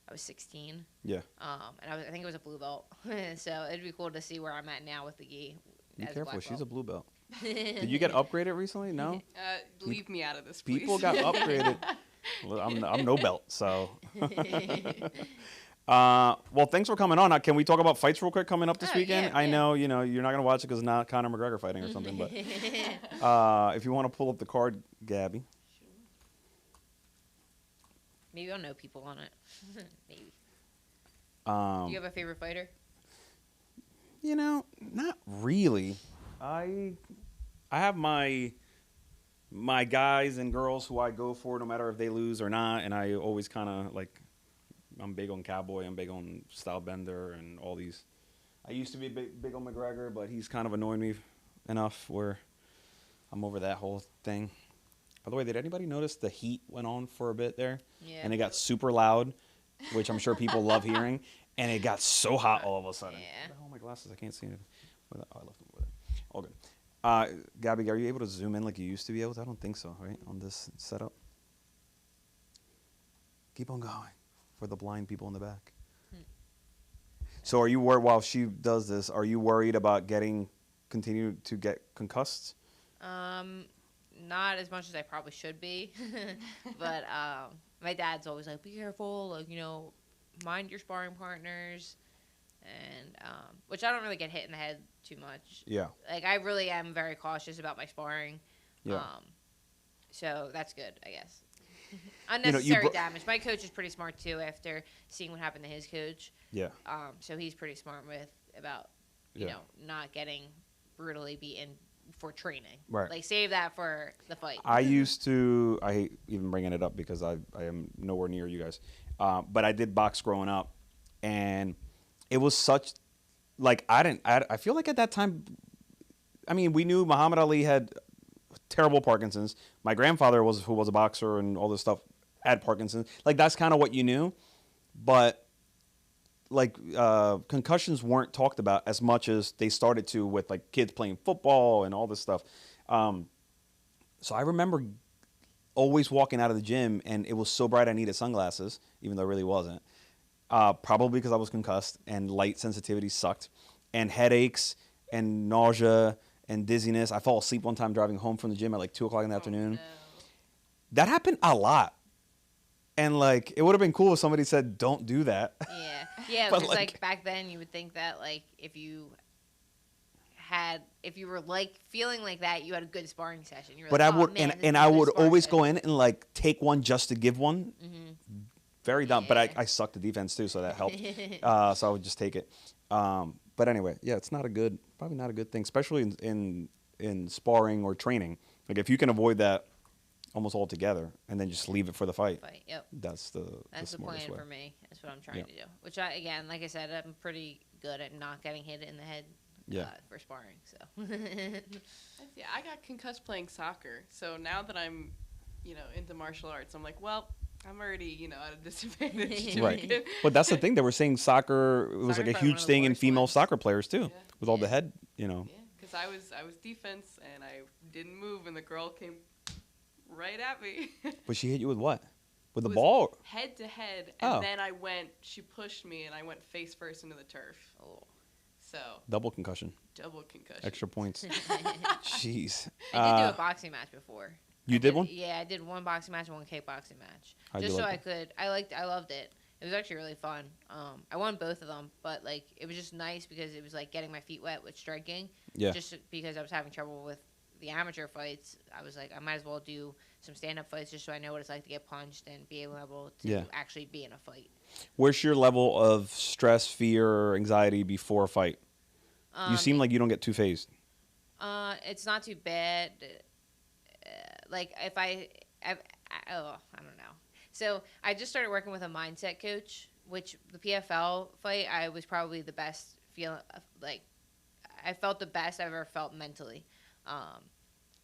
I was 16. Yeah. And I think it was a blue belt, so it'd be cool to see where I'm at now with the gi. Be as a careful. black She's a belt. blue belt. Did you get upgraded recently? No? Leave me out of this, please. People got upgraded. Well, I'm no belt, so. Well, thanks for coming on. Can we talk about fights real quick coming up this Oh, weekend? yeah, I yeah. know you're not gonna watch it because it's not Conor McGregor fighting or something, but if you want to pull up the card, Gabby. Maybe I'll know people on it. Maybe. Do Um, you have a favorite fighter? you know, not really. I have my guys and girls who I go for no matter if they lose or not, and I always kind of like. I'm big on Cowboy. I'm big on Stylebender and all these. I used to be big on McGregor, but he's kind of annoying me enough where I'm over that whole thing. By the way, did anybody notice the heat went on for a bit there? Yeah. And it got super loud, which I'm sure people love hearing, and it got so hot all of a sudden. Yeah. Oh, my glasses, I can't see anything. Oh, I left them over there. All good. Gabi, are you able to zoom in like you used to be able to? I don't think so, right, on this setup? Keep on going for the blind people in the back. So are you worried, while she does this, are you worried about continue to get concussed? Not as much as I probably should be, but my dad's always like, be careful, like, mind your sparring partners, and which I don't really get hit in the head too much. Yeah. Like, I really am very cautious about my sparring. Yeah. So that's good, I guess. Unnecessary you damage. My coach is pretty smart too. After seeing what happened to his coach, Yeah. so he's pretty smart about not getting brutally beaten for training. Right. Like, save that for the fight. I hate even bringing it up because I am nowhere near you guys. But I did box growing up, and it was such, like, I feel like at that time, I mean, we knew Muhammad Ali had terrible Parkinson's. My grandfather who was a boxer and all this stuff had Parkinson's. Like, that's kind of what you knew. But, like, concussions weren't talked about as much as they started to with, like, kids playing football and all this stuff. So I remember always walking out of the gym, and it was so bright I needed sunglasses, even though it really wasn't. Probably because I was concussed, and light sensitivity sucked, and headaches and nausea and dizziness. I fall asleep one time driving home from the gym at like 2 o'clock in the afternoon. No. That happened a lot. And, like, it would have been cool if somebody said, don't do that. Yeah. Yeah, But, because, like, back then you would think that, like, if you were, like, feeling like that, you had a good sparring session. You were But like, I would, man, this and is I a good would sparring always session. go in and, like, take one just to give one. Mhm. Very dumb. But Yeah. I sucked at defense, too, so that helped. So I would just take it. But anyway, yeah, it's probably not a good thing, especially in sparring or training. Like, if you can avoid that almost altogether and then just leave it for the fight, Yep. that's the smartest plan way. for me. That's what I'm trying to do. Which, again, like I said, I'm pretty good at not getting hit in the head for sparring. So. Yeah, I got concussed playing soccer. So now that I'm, into martial arts, I'm like, well, I'm already, at a disadvantage. Right. But that's the thing. They were saying soccer was Soccer's like a probably huge one of the thing in worst female ones. soccer players, too, Yeah. with all the Yeah. head, Yeah, because I was defense, and I didn't move, and the girl came right at me. But she hit you with what? With the It was ball? Head to head, and Oh. then she pushed me, and I went face first into the turf. Oh. So, Double concussion. double concussion. Extra points. Jeez. I did do a boxing match before. You did one? Yeah, I did one boxing match and one kickboxing match. How'd Just you so like I loved it. It was actually really fun. I won both of them, but, like, it was just nice because it was like getting my feet wet with striking. Yeah. Just because I was having trouble with the amateur fights, I was like, I might as well do some stand-up fights just so I know what it's like to get punched and be able to actually be in a fight. Where's your level of stress, fear, or anxiety before a fight? You seem like you don't get too phased. It's not too bad. Like, if I don't know. So I just started working with a mindset coach, which the PFL fight, I was probably the best feeling. Like, I felt the best I've ever felt mentally.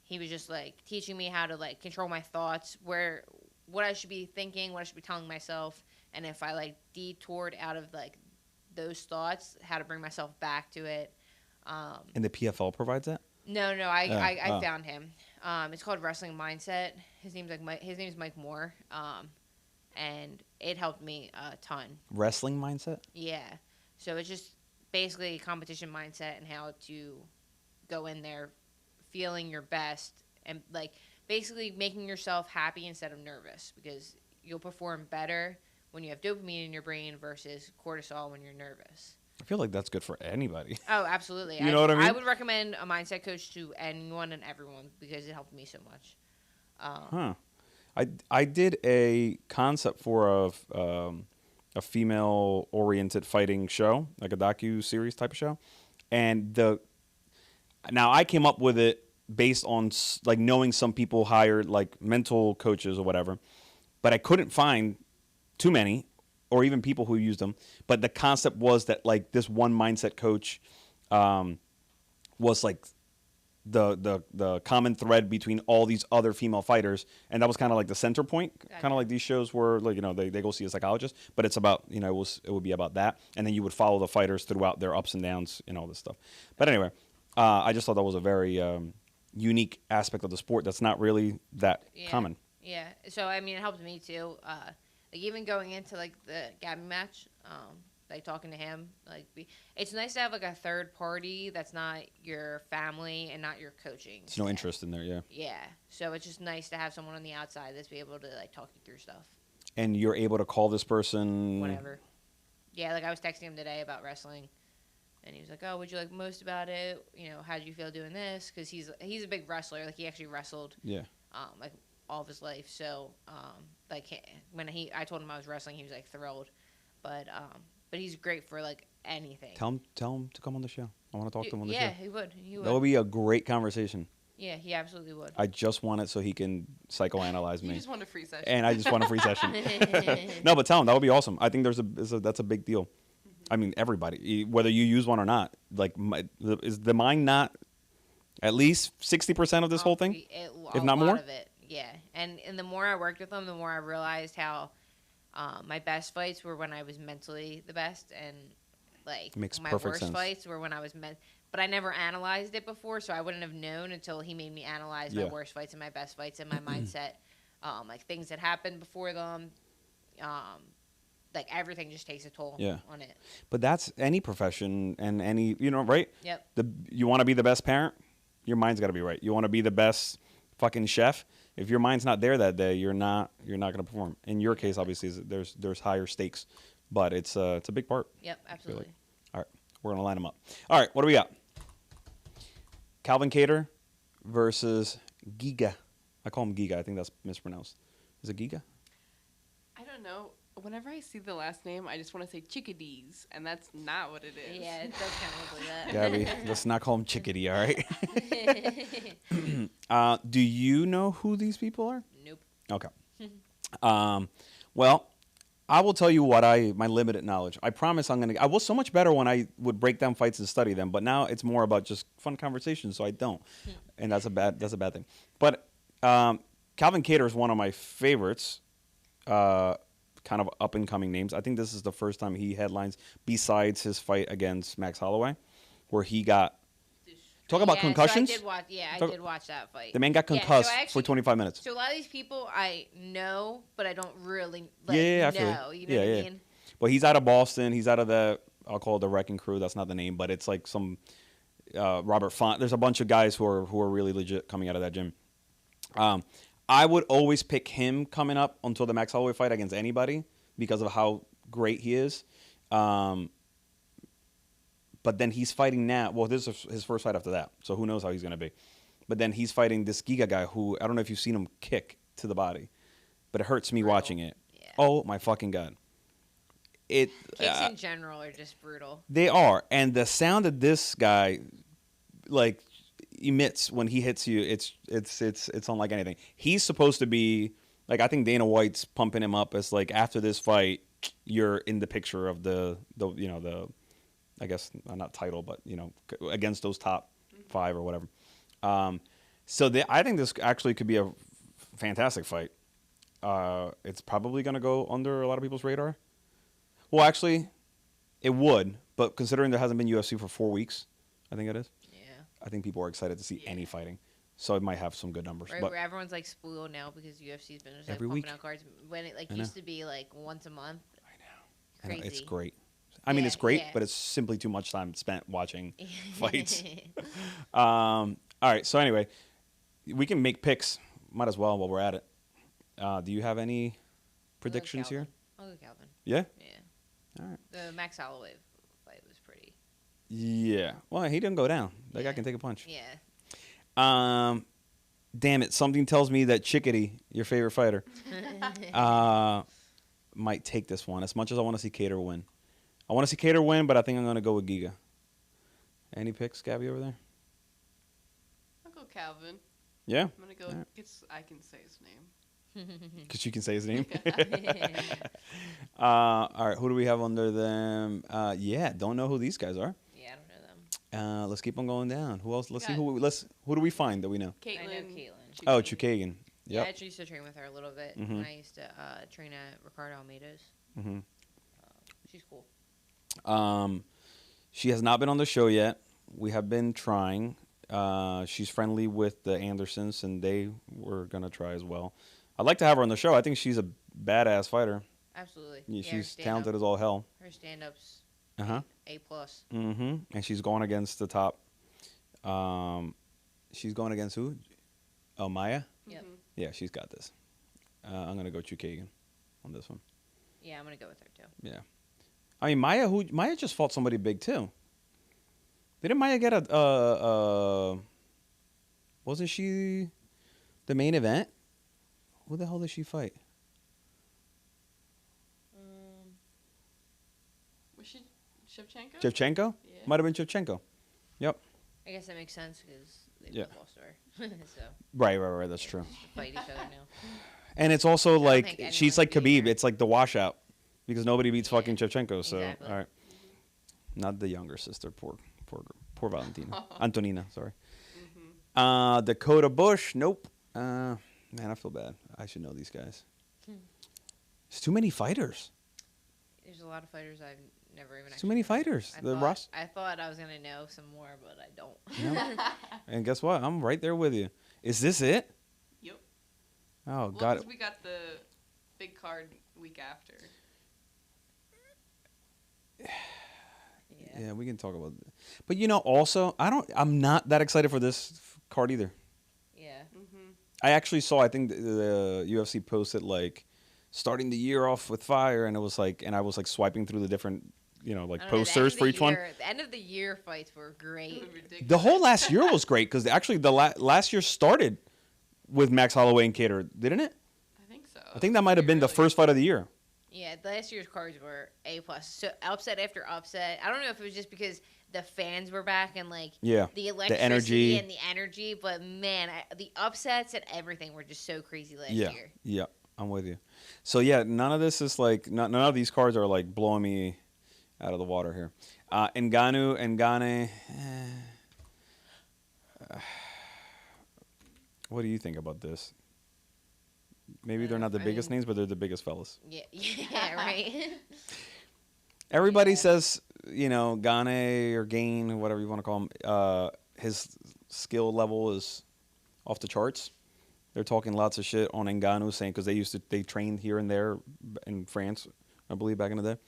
He was just, like, teaching me how to, like, control my thoughts, what I should be thinking, what I should be telling myself, and if I, like, detoured out of, like, those thoughts, how to bring myself back to it. And the PFL provides that? No, I Oh. found him. It's called Wrestling Mindset. His name's Mike Moore. And it helped me a ton. Wrestling mindset? Yeah. So it's just basically competition mindset and how to go in there feeling your best and, like, basically making yourself happy instead of nervous, because you'll perform better when you have dopamine in your brain versus cortisol when you're nervous. I feel like that's good for anybody. Oh, absolutely. You know what I mean? I would recommend a mindset coach to anyone and everyone because it helped me so much. Huh. I did a concept for a female oriented fighting show, like a docu-series type of show, and now I came up with it based on like knowing some people hired like mental coaches or whatever, but I couldn't find too many or even people who used them. But the concept was that like this one mindset coach was like the common thread between all these other female fighters, and that was kind of like the center point. Gotcha. Kind of like these shows where like they go see a psychologist, but it's about it would be about that, and then you would follow the fighters throughout their ups and downs and all this stuff. But anyway, I just thought that was a very unique aspect of the sport that's not really that common. Yeah. So I mean, it helped me too. Like even going into like the Gabi match, like talking to him, like it's nice to have like a third party that's not your family and not your coaching. There's no interest in there, yeah. Yeah. So it's just nice to have someone on the outside that's be able to like talk you through stuff. And you're able to call this person. Whatever. Yeah, like I was texting him today about wrestling. And he was like, "Oh, what'd you like most about it? How'd you feel doing this?" Because he's a big wrestler. Like he actually wrestled. Yeah. Like all of his life. So like when I told him I was wrestling, he was like thrilled. But he's great for like anything. Tell him to come on the show. I want to talk to him on the show. Yeah, he would. That would be a great conversation. Yeah, he absolutely would. I just want it so he can psychoanalyze me. You just want a free session. And I just want a free session. No, but tell him that would be awesome. I think that's a big deal. I mean, everybody, whether you use one or not, like, is the mind not at least 60% of this whole thing, if not more? Of it, yeah. And the more I worked with him, the more I realized how my best fights were when I was mentally the best, and like my worst fights were when I was But I never analyzed it before, so I wouldn't have known until he made me analyze my worst fights and my best fights and my mindset, like things that happened before them. Like everything just takes a toll on it. But that's any profession and any, right? Yep. You want to be the best parent, your mind's got to be right. You want to be the best fucking chef. If your mind's not there that day, you're not going to perform. In your case, obviously, there's higher stakes, but it's a big part. Yep, absolutely. All right, we're going to line them up. All right, what do we got? Calvin Keator versus Giga. I call him Giga. I think that's mispronounced. Is it Giga? I don't know. Whenever I see the last name, I just want to say chickadees, and that's not what it is. Yeah, it does kind of look like that. Gabby, let's not call him chickadee, all right? Do you know who these people are? Nope. Okay. Well, I will tell you my limited knowledge. I promise I was so much better when I would break down fights and study them, but now it's more about just fun conversations, so I don't. And that's a bad thing. But Calvin Keator is one of my favorites. Kind of up-and-coming names. I think this is the first time he headlines besides his fight against Max Holloway, where he got... Talk about concussions? So I did watch that fight. The man got concussed for 25 minutes. So a lot of these people I know, but I don't really I feel know. You know what I mean? But he's out of Boston. He's out of I'll call it the Wrecking Crew. That's not the name, but it's like some Robert Font. There's a bunch of guys who are really legit coming out of that gym. I would always pick him coming up until the Max Holloway fight against anybody because of how great he is. But then he's fighting now. Well, this is his first fight after that, so who knows how he's going to be. But then he's fighting this Giga guy who, I don't know if you've seen him kick to the body, but it hurts me watching it. Yeah. Oh, my fucking God. Kicks in general are just brutal. They are. And the sound that this guy, like, emits when he hits you, it's unlike anything. He's supposed to be like, I think Dana White's pumping him up as like, after this fight you're in the picture of the I guess not title, but against those top 5 or whatever. So I think this actually could be a fantastic fight. It's probably going to go under a lot of people's radar. Well, actually it would, but considering there hasn't been UFC for 4 weeks, I think it is. I think people are excited to see any fighting, so it might have some good numbers. Right, but where everyone's like spoiled now because UFC's been just every pumping week out cards when it used to be like once a month. I know. Crazy. It's great. I mean, it's great, but it's simply too much time spent watching fights. All right. So anyway, we can make picks. Might as well while we're at it. Do you have any predictions here? I'll go Calvin. Yeah. Yeah. All right. The Max Holloway fight was pretty. Yeah. Well, he didn't go down. That guy can take a punch. Yeah. damn it, something tells me that Chickadee, your favorite fighter, might take this one. As much as I want to see Keator win, I want to see Keator win, but I think I'm going to go with Giga. Any picks, Gabby, over there? I'll go Calvin. Yeah. I'm gonna go. Right. I can say his name. Because you can say his name. All right, who do we have under them? Yeah, don't know who these guys are. Yeah, I don't know them. Let's keep on going down. Who else? Let's see who do we find that we know? Caitlin. I know Caitlin. Oh, Chukagan. Yeah, Yep. I used to train with her a little bit Mhm. when I used to train at Ricardo Almeida's. Mm-hmm. She's cool. She has not been on the show yet. We have been trying. She's friendly with the Andersons, and they were gonna try as well. I'd like to have her on the show. I think she's a badass fighter. Absolutely. Yeah, her she's stand-up- talented as all hell. Her stand-ups. Uh-huh. A+. Mm-hmm. And she's going against the top. She's going against who? Oh, Maya? Yep. Mhm. Yeah, she's got this. I'm going to go Chukagan on this one. Yeah, I'm gonna go with her too. Yeah. I mean, Maya just fought somebody big, too. Didn't Maya get wasn't she the main event? Who the hell did she fight? Was she Shevchenko? Shevchenko? Yeah. Might have been Shevchenko. Yep. I guess that makes sense because they Yeah. both lost to her. So Right. That's true. they fight each other now. And it's also don't like think she's anyone's like beating Khabib. her. It's like the washout because nobody beats Yeah, fucking Shevchenko. So exactly. all right, not the younger sister. Poor Valentina. Antonina. Sorry. Mm-hmm. Dakota Bush. Nope. Man, I feel bad. I should know these guys. It's too many fighters. There's a lot of fighters I've never even. Too many fighters. I thought I was gonna know some more, but I don't. Yeah. And guess what? I'm right there with you. Is this it? Yep. Oh Well, God. 'cause we got the big card week after. Yeah, we can talk about it. But also, I'm not that excited for this card either. Yeah. Mm-hmm. I actually saw, I think the UFC posted like starting the year off with fire, and it was like, and I was like swiping through the different, I don't know, posters for each one. The end of the year fights were great. Ridiculous. The whole last year was great because actually the last year started with Max Holloway and Keator, didn't it? I think so. I think that might have been the first fight of the year. Yeah, last year's cards were A+. So upset after upset. I don't know if it was just because the fans were back and like Yeah, the electricity energy. and the energy, but man, the upsets and everything were just so crazy last Yeah, year. yeah, I'm with you. So yeah, none of this is like, none of these cards are like blowing me out of the water here. Ngannou and Gane. What do you think about this? Maybe they're not the biggest names, but they're the biggest fellas. Yeah, right. Everybody Yeah. says, Gane or Gain, whatever you want to call him, his skill level is off the charts. They're talking lots of shit on Ngannou, saying because they trained here and there in France, I believe, back in the day,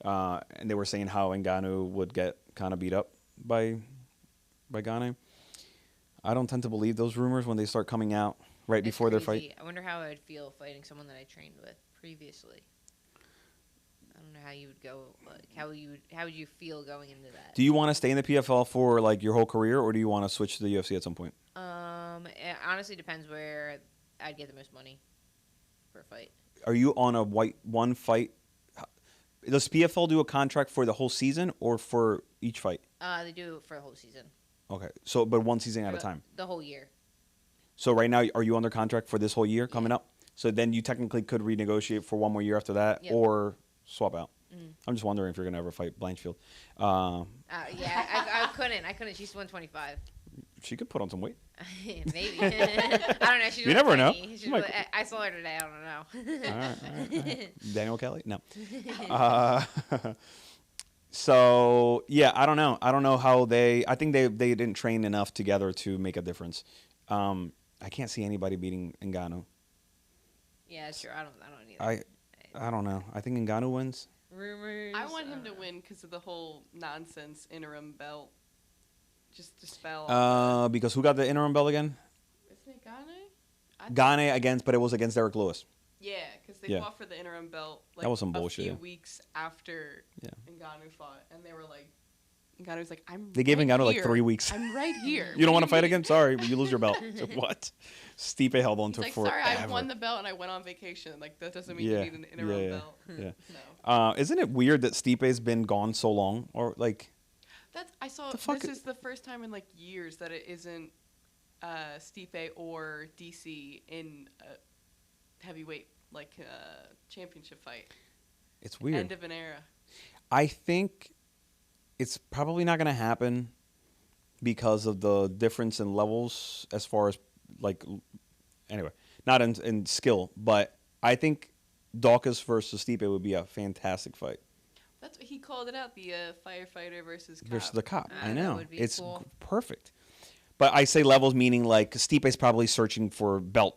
and they were saying how Ngannou would get kind of beat up by Gane. I don't tend to believe those rumors when they start coming out right It's before their crazy. fight. I wonder how I would feel fighting someone that I trained with previously. I don't know how you would go. Like, how would you feel going into that? Do you want to stay in the PFL for like your whole career, or do you want to switch to the UFC at some point? It honestly depends where I'd get the most money for a fight. Are you on a one fight? Does PFL do a contract for the whole season or for each fight? They do it for the whole season. Okay, so but one season at a time. The whole year. So right now, are you under contract for this whole year coming up? So then you technically could renegotiate for one more year after that, Yep. or swap out. Mhm. I'm just wondering if you're gonna ever fight Blanchfield. Yeah, I couldn't. She's 125. She could put on some weight. Maybe. I don't know. She's You never know. tiny. She's You might- really- I saw her today. I don't know. All right. Daniel Kelly? No. So yeah, I don't know. I don't know how I think they didn't train enough together to make a difference. I can't see anybody beating Ngannou. Yeah, sure. I don't either. I don't know. I think Ngannou wins. Rumors. I want him don't to know. win because of the whole nonsense interim belt. Just dispel. Because who got the interim belt again? Isn't it Gane? Gane against, but it was against Derek Lewis. Yeah, because they Yeah. fought for the interim belt like That was some bullshit, a few yeah. weeks after Yeah. Ngannou fought, and they were like Ngannou's like, They gave right Ngannou here. like 3 weeks. I'm right here. You don't want to fight again? Sorry, but you lose your belt. So what? Stipe held on He's to like, forever. sorry, I won the belt and I went on vacation. Like, that doesn't mean you need an interim belt. Yeah. No. Isn't it weird that Stipe's been gone so long? Or like, I saw this is the first time in like years that it isn't Stipe or DC in a heavyweight like championship fight. it's weird. End of an era. I think it's probably not going to happen because of the difference in levels as far as like, anyway, not in skill, but I think Dawkins versus Stipe would be a fantastic fight. That's what he called it out, the firefighter versus cop. Versus the cop. I that know. would be It's cool. perfect. But I say levels meaning like Stipe's probably searching for belt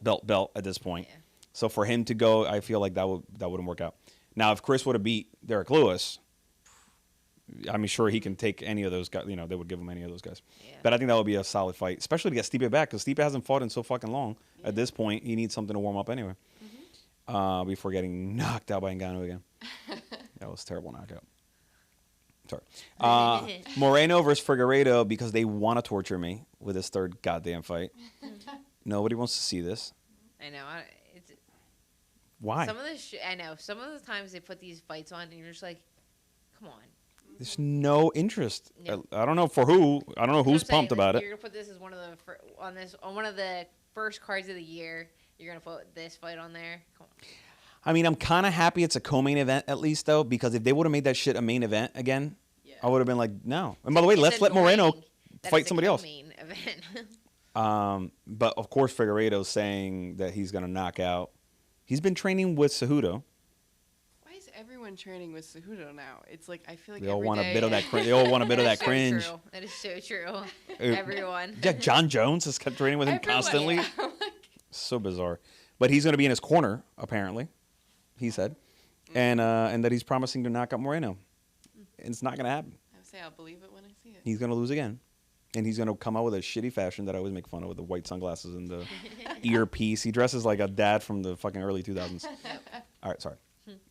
at this point. Yeah. So for him to go, I feel like that wouldn't work out. Now, if Chris would have beat Derek Lewis, I'm sure he can take any of those guys. You know, they would give him any of those guys. Yeah. But I think that would be a solid fight, especially to get Stipe back, because Stipe hasn't fought in so fucking long. At this point, he needs something to warm up anyway. Before getting knocked out by Ngannou again. That was a terrible knockout. Sorry. Moreno versus Figueiredo, because they want to torture me with this third goddamn fight. Nobody wants to see this. I know. It's Why? some of the I know. Some of the times they put these fights on, and you're just like, come on. There's no interest. No. I don't know for who. I don't know who's That's what I'm pumped saying, about like, it. You're gonna put this as one of the on one of the first cards of the year. You're gonna put this fight on there. Come on. I mean, I'm kind of happy it's a co-main event at least, though, because if they would have made that shit a main event again, I would have been like, no. And by the way, It's let's let Moreno annoying that fight it's a somebody else. co-main event. But of course, Figueiredo's saying that he's going to knock out. He's been training with Cejudo. Why is everyone training with Cejudo now? It's like I feel like They all every want a day- bit of that. They all want a bit of that So cringe. true. That is so true. Everyone. Yeah, John Jones is training with him Everyone, constantly. yeah. Like, So bizarre. But he's going to be in his corner, apparently. He said, and that he's promising to knock out Moreno. And it's not going to happen. I would say I'll believe it when I see it. He's going to lose again. And he's going to come out with a shitty fashion that I always make fun of, with the white sunglasses and the earpiece. He dresses like a dad from the fucking early 2000s. All right, sorry.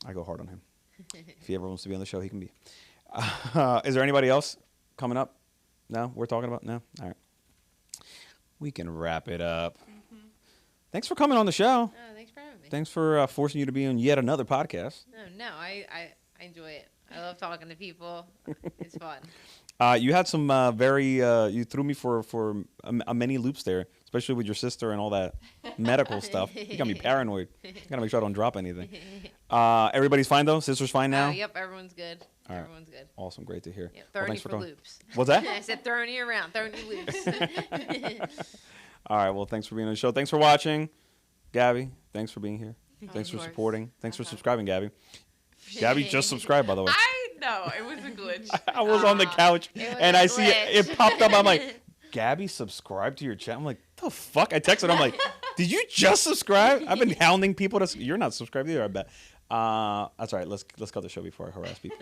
I go hard on him. If he ever wants to be on the show, he can be. Is there anybody else coming up? No? We're talking about? No? All right. We can wrap it up. Thanks for coming on the show. Oh, thanks for having me. Thanks for forcing you to be on yet another podcast. No, I enjoy it. I love talking to people. It's fun. You had some you threw me for a many loops there, especially with your sister and all that medical stuff. You got me paranoid. Gotta make sure I don't drop anything. Everybody's fine though? Sister's fine now? Yep, everyone's good. All right. Everyone's good. Awesome, great to hear. Yep, Well, throwing thanks you for coming. loops. What's that? I said throwing you around, throwing you loops. All right, well, thanks for being on the show. Thanks for watching. Gabby, thanks for being here. Thanks for course. supporting. Thanks for subscribing, Gabby. Gabby just subscribed, by the way. I know it was a glitch. I was on the couch It was and a I see it glitch. popped up. I'm like, Gabby subscribed to your channel. I'm like, the fuck? I texted. I'm like, did you just subscribe? I've been hounding people to. You're not subscribed either, I bet. That's all right. Let's cut the show before I harass people.